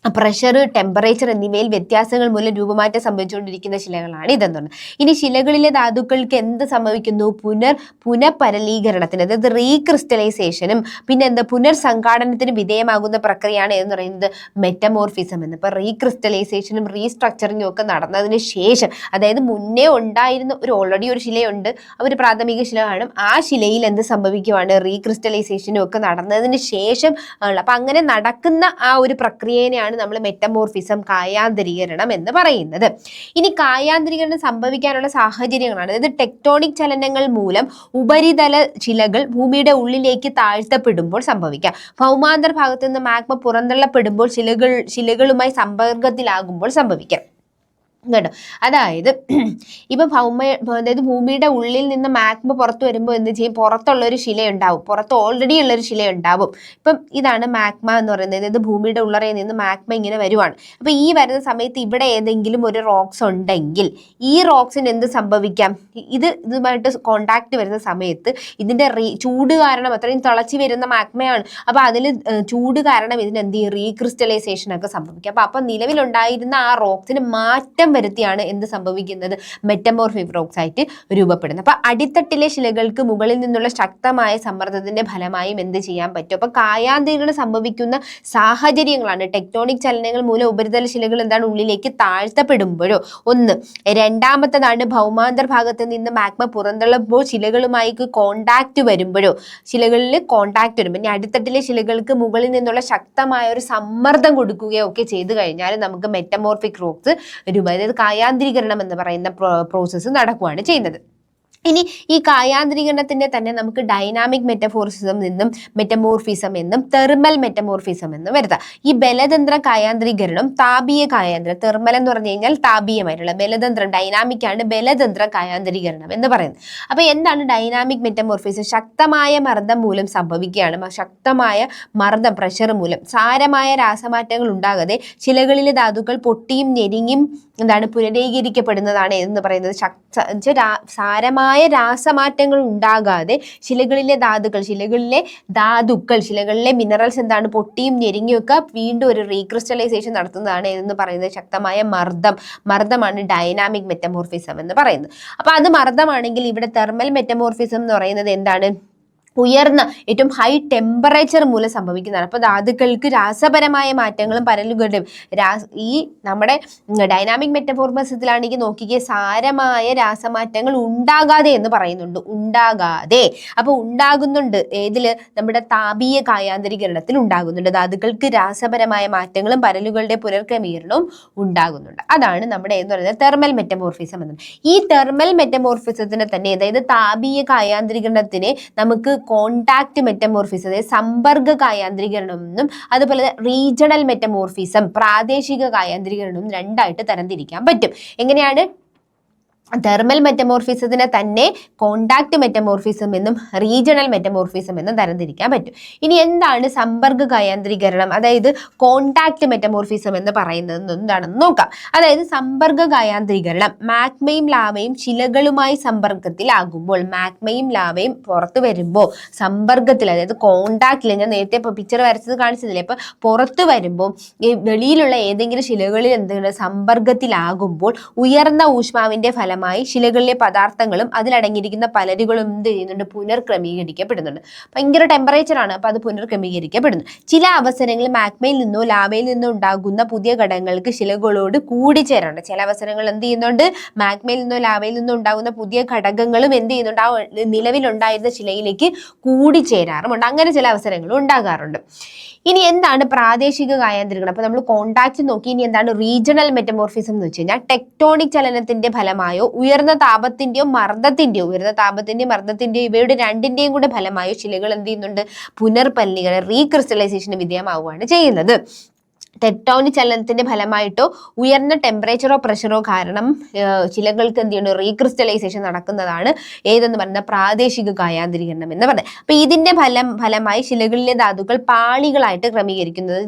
പ്രഷർ, ടെമ്പറേച്ചർ എന്നിവയിൽ വ്യത്യാസങ്ങൾ മൂലം രൂപമാറ്റം സംഭവിച്ചുകൊണ്ടിരിക്കുന്ന ശിലകളാണ് ഇതെന്ന് പറഞ്ഞത്. ഇനി ശിലകളിലെ ധാതുക്കൾക്ക് എന്ത് സംഭവിക്കുന്നു? പുനഃപരലീകരണത്തിന്, അതായത് റീക്രിസ്റ്റലൈസേഷനും പിന്നെ പുനർസംഘാടനത്തിന് വിധേയമാകുന്ന പ്രക്രിയയാണ് എന്ന് പറയുന്നത് മെറ്റമോർഫിസം എന്ന്. ഇപ്പൊ റീക്രിസ്റ്റലൈസേഷനും റീസ്ട്രക്ചറിങ്ങും ഒക്കെ നടന്നതിന് ശേഷം, അതായത് മുന്നേ ഉണ്ടായിരുന്ന ഓൾറെഡി ഒരു ശിലയുണ്ട്, ഒരു പ്രാഥമിക ശില കാണും, ആ ശിലയിൽ എന്ത് സംഭവിക്കുവാണ്? റീക്രിസ്റ്റലൈസേഷനും ഒക്കെ നടന്നതിന് ശേഷം ഉള്ള, അപ്പൊ അങ്ങനെ നടക്കുന്ന ആ ഒരു പ്രക്രിയയാണ് നമ്മൾ മെറ്റമോർഫിസം, കായാന്തരീകരണം എന്ന് പറയുന്നത്. ഇനി കായാന്തരീകരണം സംഭവിക്കാനുള്ള സാഹചര്യങ്ങളാണ്, അതായത് ടെക്ടോണിക് ചലനങ്ങൾ മൂലം ഉപരിതല ശിലകൾ ഭൂമിയുടെ ഉള്ളിലേക്ക് താഴ്ത്തപ്പെടുമ്പോൾ സംഭവിക്കാം. ഭൗമാന്തർ ഭാഗത്തു നിന്ന് മാഗ്മ പുറന്തള്ളപ്പെടുമ്പോൾ ശിലകളുമായി സമ്പർക്കത്തിലാകുമ്പോൾ സംഭവിക്കാം കേട്ടോ. അതായത് ഇപ്പൊ അതായത് ഭൂമിയുടെ ഉള്ളിൽ നിന്ന് മാഗ്മ പുറത്തു വരുമ്പോൾ എന്ത് ചെയ്യും? പുറത്തുള്ളൊരു ശിലയുണ്ടാവും, പുറത്ത് ഓൾറെഡി ഉള്ളൊരു ശിലയുണ്ടാവും. ഇപ്പം ഇതാണ് മാഗ്മ എന്ന് പറയുന്നത്, അതായത് ഭൂമിയുടെ ഉള്ളറയിൽ നിന്ന് മാഗ്മ ഇങ്ങനെ വരുവാണ്. അപ്പൊ ഈ വരുന്ന സമയത്ത് ഇവിടെ ഏതെങ്കിലും ഒരു റോക്സ് ഉണ്ടെങ്കിൽ ഈ റോക്സിന് എന്ത് സംഭവിക്കാം? ഇതുമായിട്ട് കോണ്ടാക്ട് വരുന്ന സമയത്ത് ഇതിന്റെ ചൂട് കാരണം, അത്രയും തിളച്ച് വരുന്ന മാഗ്മയാണ്, അപ്പൊ അതിൽ ചൂട് കാരണം ഇതിന് എന്ത് ചെയ്യും? റീക്രിസ്റ്റലൈസേഷൻ ഒക്കെ സംഭവിക്കാം. അപ്പൊ നിലവിലുണ്ടായിരുന്ന ആ റോക്സിന് മാറ്റം വരുത്തിയാണ് എന്ത് സംഭവിക്കുന്നത്? മെറ്റമോർഫിക് റോക്സ് ആയിട്ട് രൂപപ്പെടുന്നത്. അപ്പൊ അടിത്തട്ടിലെ ശിലകൾക്ക് മുകളിൽ നിന്നുള്ള ശക്തമായ സമ്മർദ്ദത്തിന്റെ ഫലമായും എന്ത് ചെയ്യാൻ പറ്റും? അപ്പൊ കായാന്തരീകരണം സംഭവിക്കുന്ന സാഹചര്യങ്ങളാണ് ടെക്ടോണിക് ചലനങ്ങൾ മൂലം ഉപരിതല ശിലകൾ എന്താണ് ഉള്ളിലേക്ക് താഴ്ത്തപ്പെടുമ്പോഴോ ഒന്ന്. രണ്ടാമത്തേതാണ് ഭൗമാന്തർ ഭാഗത്ത് നിന്ന് മാഗ്മ പുറന്തള്ളുമ്പോൾ ശിലകളുമായി കോണ്ടാക്ട് വരുമ്പോഴോ, ശിലകളിൽ കോണ്ടാക്ട് വരുമ്പോൾ ഇനി അടിത്തട്ടിലെ ശിലകൾക്ക് മുകളിൽ നിന്നുള്ള ശക്തമായ ഒരു സമ്മർദ്ദം കൊടുക്കുകയോ ഒക്കെ ചെയ്തു കഴിഞ്ഞാൽ നമുക്ക് മെറ്റമോർഫിക് റോക്സ് രൂപം, അതായത് കായാന്തരീകരണം എന്ന് പറയുന്ന പ്രോസസ്സ് നടക്കുകയാണ് ചെയ്യുന്നത്. ഇനി ഈ കായാന്തരീകരണത്തിന്റെ തന്നെ നമുക്ക് ഡൈനാമിക് മെറ്റമോർഫിസം എന്നും തെർമൽ മെറ്റമോർഫിസം എന്നും വരുത്താം. ഈ ബലതന്ത്ര കായാന്തരീകരണം, താപീയ കായാന്തരം, തെർമൽ എന്ന് പറഞ്ഞു കഴിഞ്ഞാൽ താപീയമായിട്ടുള്ള, ബലതന്ത്രം ഡൈനാമിക് ആണ് ബലതന്ത്ര കായാന്തരീകരണം എന്ന് പറയുന്നത്. അപ്പൊ എന്താണ് ഡൈനാമിക് മെറ്റമോർഫിസം? ശക്തമായ മർദ്ദം മൂലം സംഭവിക്കുകയാണ്, ശക്തമായ മർദ്ദം, പ്രഷർ മൂലം സാരമായ രാസമാറ്റങ്ങൾ ഉണ്ടാകാതെ ശിലകളിലെ ധാതുക്കൾ പൊട്ടിയും ഞെരിഞ്ഞും പുനരീകരിക്കപ്പെടുന്നതാണ് എന്ന് പറയുന്നത്. സാരമായ രാസമാറ്റങ്ങൾ ഉണ്ടാകാതെ ശിലകളിലെ ശിലകളിലെ മിനറൽസ് പൊട്ടിയും ഞെരിഞ്ഞും ഒക്കെ വീണ്ടും ഒരു റീക്രിസ്റ്റലൈസേഷൻ നടത്തുന്നതാണ് എന്ന് പറയുന്നത് ശക്തമായ മർദ്ദമാണ് ഡൈനാമിക് മെറ്റമോർഫിസം എന്ന് പറയുന്നത്. അപ്പൊ അത് മർദ്ദമാണെങ്കിൽ ഇവിടെ തെർമൽ മെറ്റമോർഫിസം എന്ന് പറയുന്നത് എന്താണ്? ഉയർന്ന ഏറ്റവും ഹൈ ടെമ്പറേച്ചർ മൂലം സംഭവിക്കുന്നതാണ്. അപ്പോൾ ധാതുക്കൾക്ക് രാസപരമായ മാറ്റങ്ങളും പരലുകളുടെയും ഈ നമ്മുടെ ഡൈനാമിക് മെറ്റമോർഫിസത്തിലാണെങ്കിൽ നോക്കിക്കേ, സാരമായ രാസമാറ്റങ്ങൾ ഉണ്ടാകാതെ എന്ന് പറയുന്നുണ്ട്, ഉണ്ടാകാതെ. അപ്പോൾ ഉണ്ടാകുന്നുണ്ട് ഏതില്? നമ്മുടെ താപീയ കായാന്തരീകരണത്തിൽ ഉണ്ടാകുന്നുണ്ട്. ധാതുക്കൾക്ക് രാസപരമായ മാറ്റങ്ങളും പരലുകളുടെ പുനർക്രമീകരണവും ഉണ്ടാകുന്നുണ്ട്. അതാണ് നമ്മുടെ എന്ന് പറയുന്നത് തെർമൽ മെറ്റമോർഫിസം എന്ന്. ഈ തെർമൽ മെറ്റമോർഫിസത്തിന് തന്നെ, അതായത് താപീയ കായാന്തരീകരണത്തിന് നമുക്ക് കോണ്ടാക്ട് മെറ്റമോർഫിസം, അതായത് സമ്പർക്ക കായാന്തരീകരണം എന്നും അതുപോലെ റീജിയണൽ മെറ്റമോർഫിസം, പ്രാദേശിക കായാന്തരീകരണം രണ്ടായിട്ട് തരംതിരിക്കാൻ പറ്റും. എങ്ങനെയാണ്? തെർമൽ മെറ്റമോർഫിസത്തിനെ തന്നെ കോണ്ടാക്ട് മെറ്റമോർഫിസം എന്നും റീജിയണൽ മെറ്റമോർഫിസം എന്നും തരംതിരിക്കാൻ പറ്റും. ഇനി എന്താണ് സമ്പർക്ക കായാന്തരീകരണം, അതായത് കോണ്ടാക്ട് മെറ്റമോർഫിസം എന്ന് പറയുന്നത് എന്താണെന്ന് നോക്കാം. അതായത് സമ്പർക്ക കായാന്തരീകരണം, മാഗ്മയും ലാവയും ശിലകളുമായി സമ്പർക്കത്തിലാകുമ്പോൾ, മാഗ്മയും ലാവയും പുറത്തു വരുമ്പോൾ സമ്പർക്കത്തിൽ, അതായത് കോണ്ടാക്റ്റിൽ, ഞാൻ നേരത്തെ പിക്ചർ വരച്ചത് കാണിച്ചതില്ലേ, ഇപ്പൊ പുറത്തു വരുമ്പോൾ ഈ വെളിയിലുള്ള ഏതെങ്കിലും ശിലകളിൽ എന്തെങ്കിലും സമ്പർക്കത്തിലാകുമ്പോൾ ഉയർന്ന ഊഷ്മാവിന്റെ ഫലം ശിലകളിലെ പദാർത്ഥങ്ങളും അതിലടങ്ങിയിരിക്കുന്ന പലരുകളും എന്ത് ചെയ്യുന്നുണ്ട്? പുനർക്രമീകരിക്കപ്പെടുന്നുണ്ട്. ഭയങ്കര ടെമ്പറേച്ചർ ആണ്, അപ്പൊ അത് പുനർക്രമീകരിക്കപ്പെടുന്നു. ചില അവസരങ്ങളിൽ മാഗ്മയിൽ നിന്നോ ലാവയിൽ നിന്നോ ഉണ്ടാകുന്ന പുതിയ ഘടകങ്ങൾക്ക് ശിലകളോട് കൂടിച്ചേരാറുണ്ട്. ചില അവസരങ്ങൾ എന്ത് ചെയ്യുന്നുണ്ട്? മാഗ്മയിൽ നിന്നോ ലാവയിൽ നിന്നോ ഉണ്ടാകുന്ന പുതിയ ഘടകങ്ങളും എന്ത് ചെയ്യുന്നുണ്ട്? ആ നിലവിലുണ്ടായിരുന്ന ശിലയിലേക്ക് കൂടിച്ചേരാറുമുണ്ട്. അങ്ങനെ ചില അവസരങ്ങളും ഉണ്ടാകാറുണ്ട്. ഇനി എന്താണ് പ്രാദേശിക കായാന്തരീകരണം? അപ്പൊ നമ്മൾ കോണ്ടാക്ട് നോക്കി. ഇനി എന്താണ് റീജിയണൽ മെറ്റമോർഫിസം എന്ന് വെച്ച് കഴിഞ്ഞാൽ ടെക്ടോണിക് ചലനത്തിന്റെ ഫലമായോ ഉയർന്ന താപത്തിന്റെയോ മർദ്ദത്തിന്റെയോ ഇവയുടെ രണ്ടിന്റെയും കൂടെ ഫലമായോ ശിലകൾ എന്ത് ചെയ്യുന്നുണ്ട്? പുനർപരലീകരണം, റീക്രിസ്റ്റലൈസേഷന് വിധേയമാവുകയാണ് ചെയ്യുന്നത്. ടെക്ടോണിക് ചലനത്തിന്റെ ഫലമായിട്ടോ ഉയർന്ന ടെമ്പറേച്ചറോ പ്രഷറോ കാരണം ശിലകൾക്ക് എന്ത് ചെയ്യുന്നു? റീക്രിസ്റ്റലൈസേഷൻ നടക്കുന്നതാണ് ഏതെന്ന് പറയുന്ന പ്രാദേശിക കായാന്തരീകരണം എന്ന് പറയുന്നത്. അപ്പൊ ഇതിന്റെ ഫലമായി ശിലകളിലെ ധാതുക്കൾ പാളികളായിട്ട് ക്രമീകരിക്കുന്നത്.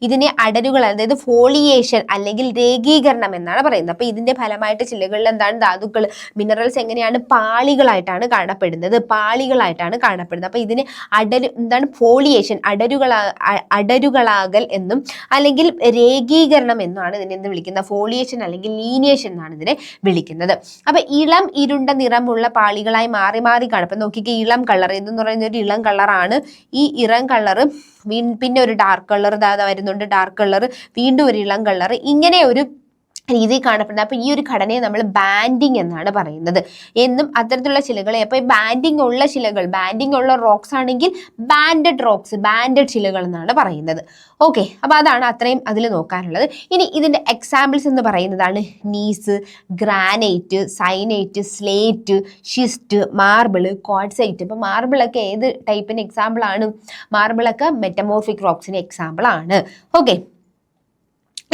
ഇതിനെ അടരുകൾ, അതായത് ഫോളിയേഷൻ അല്ലെങ്കിൽ രേഖീകരണം എന്നാണ് പറയുന്നത്. അപ്പൊ ഇതിന്റെ ഫലമായിട്ട് ശിലകളിൽ എന്താണ്? ധാതുക്കൾ, മിനറൽസ് എങ്ങനെയാണ്? പാളികളായിട്ടാണ് കാണപ്പെടുന്നത്. അപ്പൊ ഇതിന് ഫോളിയേഷൻ, അടരുകളാകൽ എന്നും അല്ലെങ്കിൽ രേഖീകരണം എന്നാണ് ഇതിനെ എന്ത് വിളിക്കുന്നത്, ഫോളിയേഷൻ അല്ലെങ്കിൽ ലീനിയേഷൻ എന്നാണ് ഇതിനെ വിളിക്കുന്നത്. അപ്പൊ ഇളം ഇരുണ്ട നിറമുള്ള പാളികളായി മാറി മാറി കാണും. അപ്പൊ നോക്കിക്കേ, ഇളം കളർ എന്ന് പറയുന്ന ഒരു ഇളം കളറാണ്. ഈ ഇളം കളറ് പിന്നെ ഒരു ഡാർക്ക് കളർ വരുന്നുണ്ട്, ഡാർക്ക് കളർ, വീണ്ടും ഒരു ഇളം കളർ, ഇങ്ങനെ ഒരു രീതിയിൽ കാണപ്പെടുന്നത്. അപ്പൊ ഈ ഒരു ഘടനയെ നമ്മൾ ബാൻഡിങ് എന്നാണ് പറയുന്നത് എന്നും അത്തരത്തിലുള്ള ശിലകളെ. അപ്പൊ ഈ ബാൻഡിങ് ഉള്ള ശിലകൾ, ബാൻഡിങ് ഉള്ള റോക്സ് ആണെങ്കിൽ ബാൻഡഡ് റോക്സ്, ബാൻഡഡ് ശിലകൾ എന്നാണ് പറയുന്നത്. ഓക്കെ, അപ്പൊ അതാണ് അത്രയും അതിൽ നോക്കാനുള്ളത്. ഇനി ഇതിന്റെ എക്സാമ്പിൾസ് എന്ന് പറയുന്നതാണ് gneiss, granite, syenite, slate, schist, marble, quartzite. ഇപ്പൊ മാർബിളൊക്കെ ഏത് ടൈപ്പിന് എക്സാമ്പിൾ ആണ്? മാർബിളൊക്കെ മെറ്റമോർഫിക് റോക്സിന് എക്സാമ്പിൾ ആണ്. ഓക്കെ,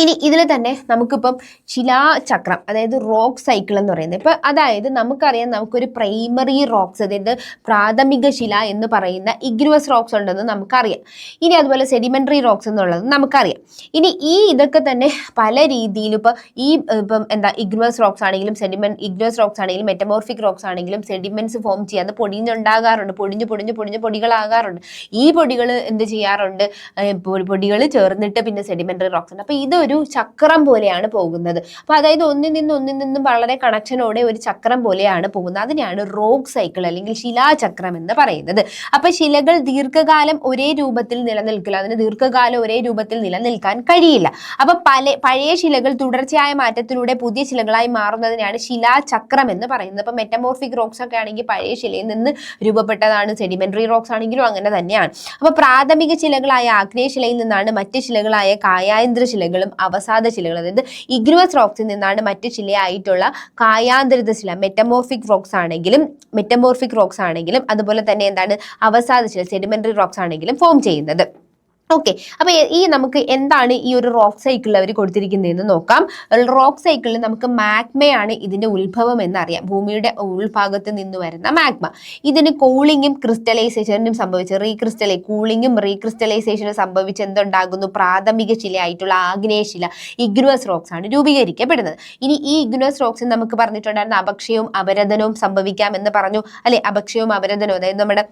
ഇനി ഇതിൽ തന്നെ നമുക്കിപ്പം ശിലാചക്രം, അതായത് റോക്ക് സൈക്കിൾ എന്ന് പറയുന്നത്, ഇപ്പം അതായത് നമുക്കറിയാം നമുക്കൊരു പ്രൈമറി റോക്സ്, അതായത് പ്രാഥമിക ശില എന്ന് പറയുന്ന ഇഗ്നുവസ് റോക്സ് ഉണ്ടെന്ന് നമുക്കറിയാം. ഇനി അതുപോലെ സെഡിമെന്ററി റോക്സ് എന്നുള്ളത് നമുക്കറിയാം. ഇനി ഈ ഇതൊക്കെ തന്നെ പല രീതിയിൽ ഇപ്പം ഇഗ്നുവസ് റോക്സ് ആണെങ്കിലും ഇഗ്നുവസ് റോക്സ് ആണെങ്കിലും മെറ്റമോർഫിക് റോക്സ് ആണെങ്കിലും സെഡിമെന്റ്സ് ഫോം ചെയ്യാതെ പൊടിഞ്ഞുണ്ടാകാറുണ്ട്, പൊടിഞ്ഞ് പൊടികളാകാറുണ്ട്. ഈ പൊടികൾ എന്ത് ചെയ്യാറുണ്ട്? പൊടികൾ ചേർന്നിട്ട് പിന്നെ സെഡിമെന്ററി റോക്സ് ഉണ്ട്. അപ്പൊ ഇതൊരു ചക്രം പോലെയാണ് പോകുന്നത്. അപ്പൊ അതായത് ഒന്നിൽ നിന്നും വളരെ കണക്ഷനോടെ ഒരു ചക്രം പോലെയാണ് പോകുന്നത്. അതിനെയാണ് റോക്ക് സൈക്കിൾ അല്ലെങ്കിൽ ശിലാചക്രം എന്ന് പറയുന്നത്. അപ്പൊ ശിലകൾ ദീർഘകാലം ഒരേ രൂപത്തിൽ നിലനിൽക്കില്ല, അതിന് ദീർഘകാലം ഒരേ രൂപത്തിൽ നിലനിൽക്കാൻ കഴിയില്ല. അപ്പൊ പഴയ ശിലകൾ തുടർച്ചയായ മാറ്റത്തിലൂടെ പുതിയ ശിലകളായി മാറുന്നതിനാണ് ശിലാചക്രം എന്ന് പറയുന്നത്. അപ്പൊ മെറ്റമോർഫിക് റോക്സ് ഒക്കെ ആണെങ്കിൽ പഴയ ശിലയിൽ നിന്ന് രൂപപ്പെട്ടതാണ്, സെഡിമെന്ററി റോക്സ് ആണെങ്കിലും അങ്ങനെ തന്നെയാണ്. അപ്പൊ പ്രാഥമിക ശിലകളായ ആഗ്നേയ ശിലയിൽ നിന്നാണ് മറ്റ് ശിലകളായ കായാന്തര ശിലകളും അവസാദ ശിലകൾ, അതായത് ഇഗ്നുവസ് റോക്സിൽ നിന്നാണ് മറ്റ് ശിലയായിട്ടുള്ള കായാന്തരിത ശില, മെറ്റമോർഫിക് റോക്സ് ആണെങ്കിലും അതുപോലെ തന്നെ അവസാദ ശില, സെഡിമെന്ററി റോക്സ് ആണെങ്കിലും ഫോം ചെയ്യുന്നത്. ഓക്കെ, അപ്പൊ ഈ നമുക്ക് എന്താണ് ഈ ഒരു റോക്ക് സൈക്കിളിൽ അവർ കൊടുത്തിരിക്കുന്നതെന്ന് നോക്കാം. റോക്ക് സൈക്കിളിൽ നമുക്ക് മാഗ്മയാണ് ഇതിന്റെ ഉത്ഭവം എന്നറിയാം, ഭൂമിയുടെ ഉൾഭാഗത്ത് നിന്ന് വരുന്ന മാഗ്മ. ഇതിന് കൂളിങ്ങും ക്രിസ്റ്റലൈസേഷനും സംഭവിച്ച് കൂളിങ്ങും റീക്രിസ്റ്റലൈസേഷനും സംഭവിച്ച് എന്തുണ്ടാകുന്നു? പ്രാഥമിക ശിലയായിട്ടുള്ള ആഗ്നേയശില ഇഗ്നുവസ് റോക്സ് ആണ് രൂപീകരിക്കപ്പെടുന്നത്. ഇനി ഈ ഇഗ്നുവസ് റോക്സ് നമുക്ക് പറഞ്ഞിട്ടുണ്ടായിരുന്ന അപക്ഷയവും അപരദനവും സംഭവിക്കാം എന്ന് പറഞ്ഞു അല്ലെ. അപക്ഷയവും അപരദനവും, അതായത് നമ്മുടെ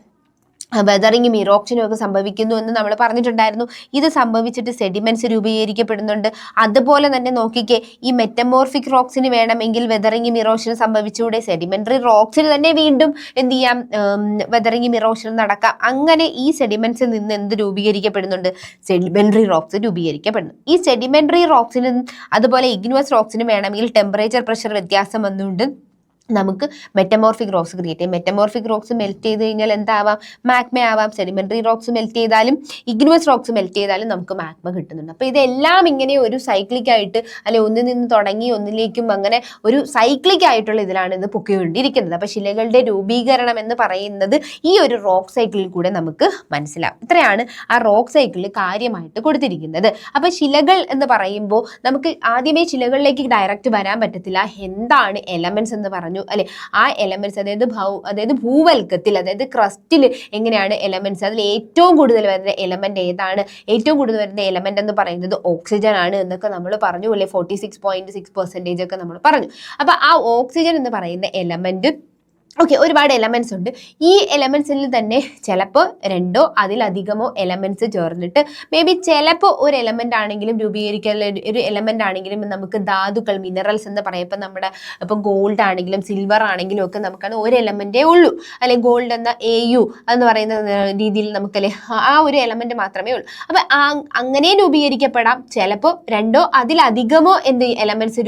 വെതറിങ്ങും ഇറോക്ഷനും ഒക്കെ സംഭവിക്കുന്നു എന്ന് നമ്മൾ പറഞ്ഞിട്ടുണ്ടായിരുന്നു. ഇത് സംഭവിച്ചിട്ട് സെഡിമെന്റ്സ് രൂപീകരിക്കപ്പെടുന്നുണ്ട്. അതുപോലെ തന്നെ നോക്കിക്കേ, ഈ മെറ്റമോർഫിക് റോക്സിന് വേണമെങ്കിൽ വെതറിങ്ങും ഇറോഷനും സംഭവിച്ചുകൂടെ? സെഡിമെന്ററി റോക്സിന് തന്നെ വീണ്ടും എന്ത് ചെയ്യാം? വെതറിങ്ങും ഇറോഷനും നടക്കാം. അങ്ങനെ ഈ സെഡിമെന്റ്സിൽ നിന്ന് എന്ത് രൂപീകരിക്കപ്പെടുന്നുണ്ട്? Sedimentary rocks രൂപീകരിക്കപ്പെടുന്നു. ഈ സെഡിമെന്ററി റോക്സിനും അതുപോലെ ഇഗ്നുവസ് റോക്സിനും വേണമെങ്കിൽ ടെമ്പറേച്ചർ പ്രഷർ വ്യത്യാസം വന്നുകൊണ്ട് നമുക്ക് മെറ്റമോർഫിക് റോക്സ് ക്രിയേറ്റ് ചെയ്യും. മെറ്റമോർഫിക് റോക്സ് മെൽറ്റ് ചെയ്ത് കഴിഞ്ഞാൽ എന്താവാം? മാഗ്മ ആവാം. സെഡിമെന്ററി റോക്സ് മെൽറ്റ് ചെയ്താലും ഇഗ്നുവസ് റോക്സ് മെൽറ്റ് ചെയ്താലും നമുക്ക് മാഗ്മ കിട്ടുന്നുണ്ട്. അപ്പോൾ ഇതെല്ലാം ഇങ്ങനെ ഒരു സൈക്ലിക് ആയിട്ട്, അല്ലെ ഒന്നിൽ നിന്ന് തുടങ്ങി ഒന്നിലേക്കും അങ്ങനെ ഒരു സൈക്ലിക് ആയിട്ടുള്ള ഇതിലാണ് ഇത് പൊക്കിക്കൊണ്ടിരിക്കുന്നത്. അപ്പോൾ ശിലകളുടെ രൂപീകരണം എന്ന് പറയുന്നത് ഈ ഒരു റോക്ക് സൈക്കിളിൽ കൂടെ നമുക്ക് മനസ്സിലാവും. ഇത്രയാണ് ആ റോക്ക് സൈക്കിളിൽ കാര്യമായിട്ട് കൊടുത്തിരിക്കുന്നത്. അപ്പോൾ ശിലകൾ എന്ന് പറയുമ്പോൾ നമുക്ക് ആദ്യമേ ശിലകളിലേക്ക് ഡയറക്റ്റ് വരാൻ പറ്റത്തില്ല. എന്താണ് എലമെന്റ്സ് എന്ന് പറഞ്ഞു അല്ലെ. ആ എലമെന്റ്സ് അതായത് ഭൂവൽക്കത്തിൽ, അതായത് ക്രസ്റ്റിൽ എങ്ങനെയാണ് എലമെന്റ്സ്, അതിൽ ഏറ്റവും കൂടുതൽ വരുന്ന എലമെന്റ് ഏതാണ്? ഏറ്റവും കൂടുതൽ വരുന്ന എലമെന്റ് എന്ന് പറയുന്നത് ഓക്സിജൻ ആണ് എന്നൊക്കെ നമ്മൾ പറഞ്ഞു അല്ലെ. 46.6% ഒക്കെ നമ്മൾ പറഞ്ഞു. അപ്പൊ ആ ഓക്സിജൻ എന്ന് പറയുന്ന എലമെന്റ് ഓക്കെ, ഒരുപാട് എലമെന്റ്സ് ഉണ്ട്. ഈ എലമെന്റ്സിൽ തന്നെ ചിലപ്പോൾ രണ്ടോ അതിലധികമോ എലമെന്റ്സ് ചേർന്നിട്ട് മേ ബി ചിലപ്പോൾ ഒരു എലമെന്റ് ആണെങ്കിലും ഒരു എലമെന്റ് ആണെങ്കിലും നമുക്ക് ധാതുക്കൾ, മിനറൽസ് എന്ന് പറയാം. ഇപ്പം നമ്മുടെ ഇപ്പം ഗോൾഡ് ആണെങ്കിലും സിൽവർ ആണെങ്കിലും ഒക്കെ നമുക്കത് ഒരു എലമെന്റേ ഉള്ളൂ അല്ലെ. ഗോൾഡ് എന്ന AU എന്ന് പറയുന്ന രീതിയിൽ നമുക്കല്ലേ ആ ഒരു എലമെന്റ് മാത്രമേ ഉള്ളൂ. അപ്പം അങ്ങനെ രൂപീകരിക്കപ്പെടാം. ചിലപ്പോൾ രണ്ടോ അതിലധികമോ എലമെന്റ്സ്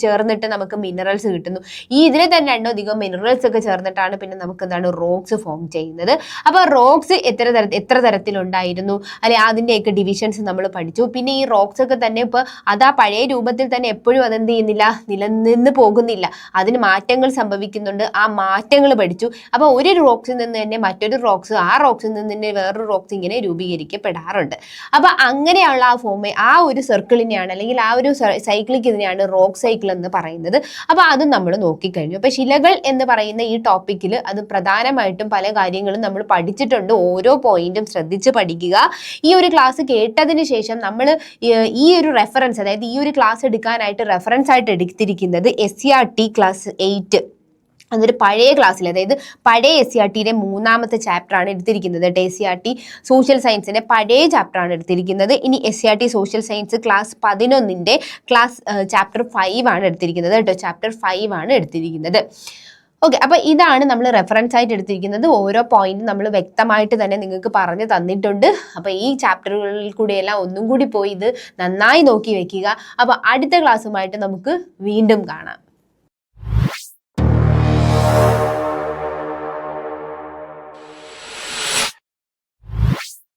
ചേർന്നിട്ട് നമുക്ക് മിനറൽസ് കിട്ടുന്നു. ഈ ഇതിനെ തന്നെ രണ്ടോ അധികം മിനറൽസ് ഒക്കെ ചേർന്നിട്ടാണ് പിന്നെ നമുക്ക് എന്താണ് റോക്സ് ഫോം ചെയ്യുന്നത്. അപ്പോൾ റോക്സ് എത്ര തരത്തിലുണ്ടായിരുന്നു അല്ലെ, അതിൻ്റെയൊക്കെ ഡിവിഷൻസ് നമ്മൾ പഠിച്ചു. പിന്നെ ഈ റോക്സ് ഒക്കെ തന്നെ ഇപ്പോൾ ആ പഴയ രൂപത്തിൽ തന്നെ എപ്പോഴും അതെന്ത് ചെയ്യുന്നില്ല, നിലനിന്ന് പോകുന്നില്ല. അതിന് മാറ്റങ്ങൾ സംഭവിക്കുന്നുണ്ട്. ആ മാറ്റങ്ങൾ പഠിച്ചു. അപ്പോൾ ഒരു റോക്സിൽ നിന്ന് തന്നെ മറ്റൊരു റോക്സ്, ആ റോക്സിൽ നിന്ന് തന്നെ വേറൊരു റോക്സ് ഇങ്ങനെ രൂപീകരിക്കപ്പെടാറുണ്ട്. അപ്പോൾ അങ്ങനെയുള്ള ആ ഒരു സർക്കിളിനെയാണ് അല്ലെങ്കിൽ ആ ഒരു സൈക്ലിക്ക് ഇതിനെയാണ് റോക്ക് സൈക്കിൾ എന്ന് പറയുന്നത്. അപ്പോൾ അതും നമ്മൾ നോക്കിക്കഴിഞ്ഞു. അപ്പോൾ ശിലകൾ എന്ന് പറയുന്ന ഈ ടോപ്പിക്കിൽ അത് പ്രധാനമായിട്ടും പല കാര്യങ്ങളും നമ്മൾ പഠിച്ചിട്ടുണ്ട്. ഓരോ പോയിന്റും ശ്രദ്ധിച്ച് പഠിക്കുക. ഈ ഒരു ക്ലാസ് കേട്ടതിന് ശേഷം നമ്മൾ ഈ ഒരു റെഫറൻസ്, അതായത് ഈ ഒരു ക്ലാസ് എടുക്കാനായിട്ട് റെഫറൻസ് ആയിട്ട് എടുത്തിരിക്കുന്നത് SCERT ക്ലാസ് 8 അതൊരു പഴയ ക്ലാസ്സിൽ, അതായത് പഴയ SCRTയുടെ 3ാമത്തെ ചാപ്റ്ററാണ് എടുത്തിരിക്കുന്നത്. SCRT സോഷ്യൽ സയൻസിൻ്റെ പഴയ ചാപ്റ്ററാണ് എടുത്തിരിക്കുന്നത്. ഇനി SCRT സോഷ്യൽ സയൻസ് ക്ലാസ് 11ൻ്റെ ചാപ്റ്റർ 5 ആണ് എടുത്തിരിക്കുന്നത് കേട്ടോ. ചാപ്റ്റർ 5 ആണ് എടുത്തിരിക്കുന്നത്. ഓക്കെ, അപ്പോൾ ഇതാണ് നമ്മൾ റെഫറൻസ് ആയിട്ട് എടുത്തിരിക്കുന്നത്. ഓരോ പോയിന്റ് നമ്മൾ വ്യക്തമായിട്ട് തന്നെ നിങ്ങൾക്ക് പറഞ്ഞു തന്നിട്ടുണ്ട്. അപ്പോൾ ഈ ചാപ്റ്ററുകളിൽ കൂടെയെല്ലാം ഒന്നും കൂടി പോയി ഇത് നന്നായി നോക്കി വെക്കുക. അപ്പോൾ അടുത്ത ക്ലാസ്സുമായിട്ട് നമുക്ക് വീണ്ടും കാണാം.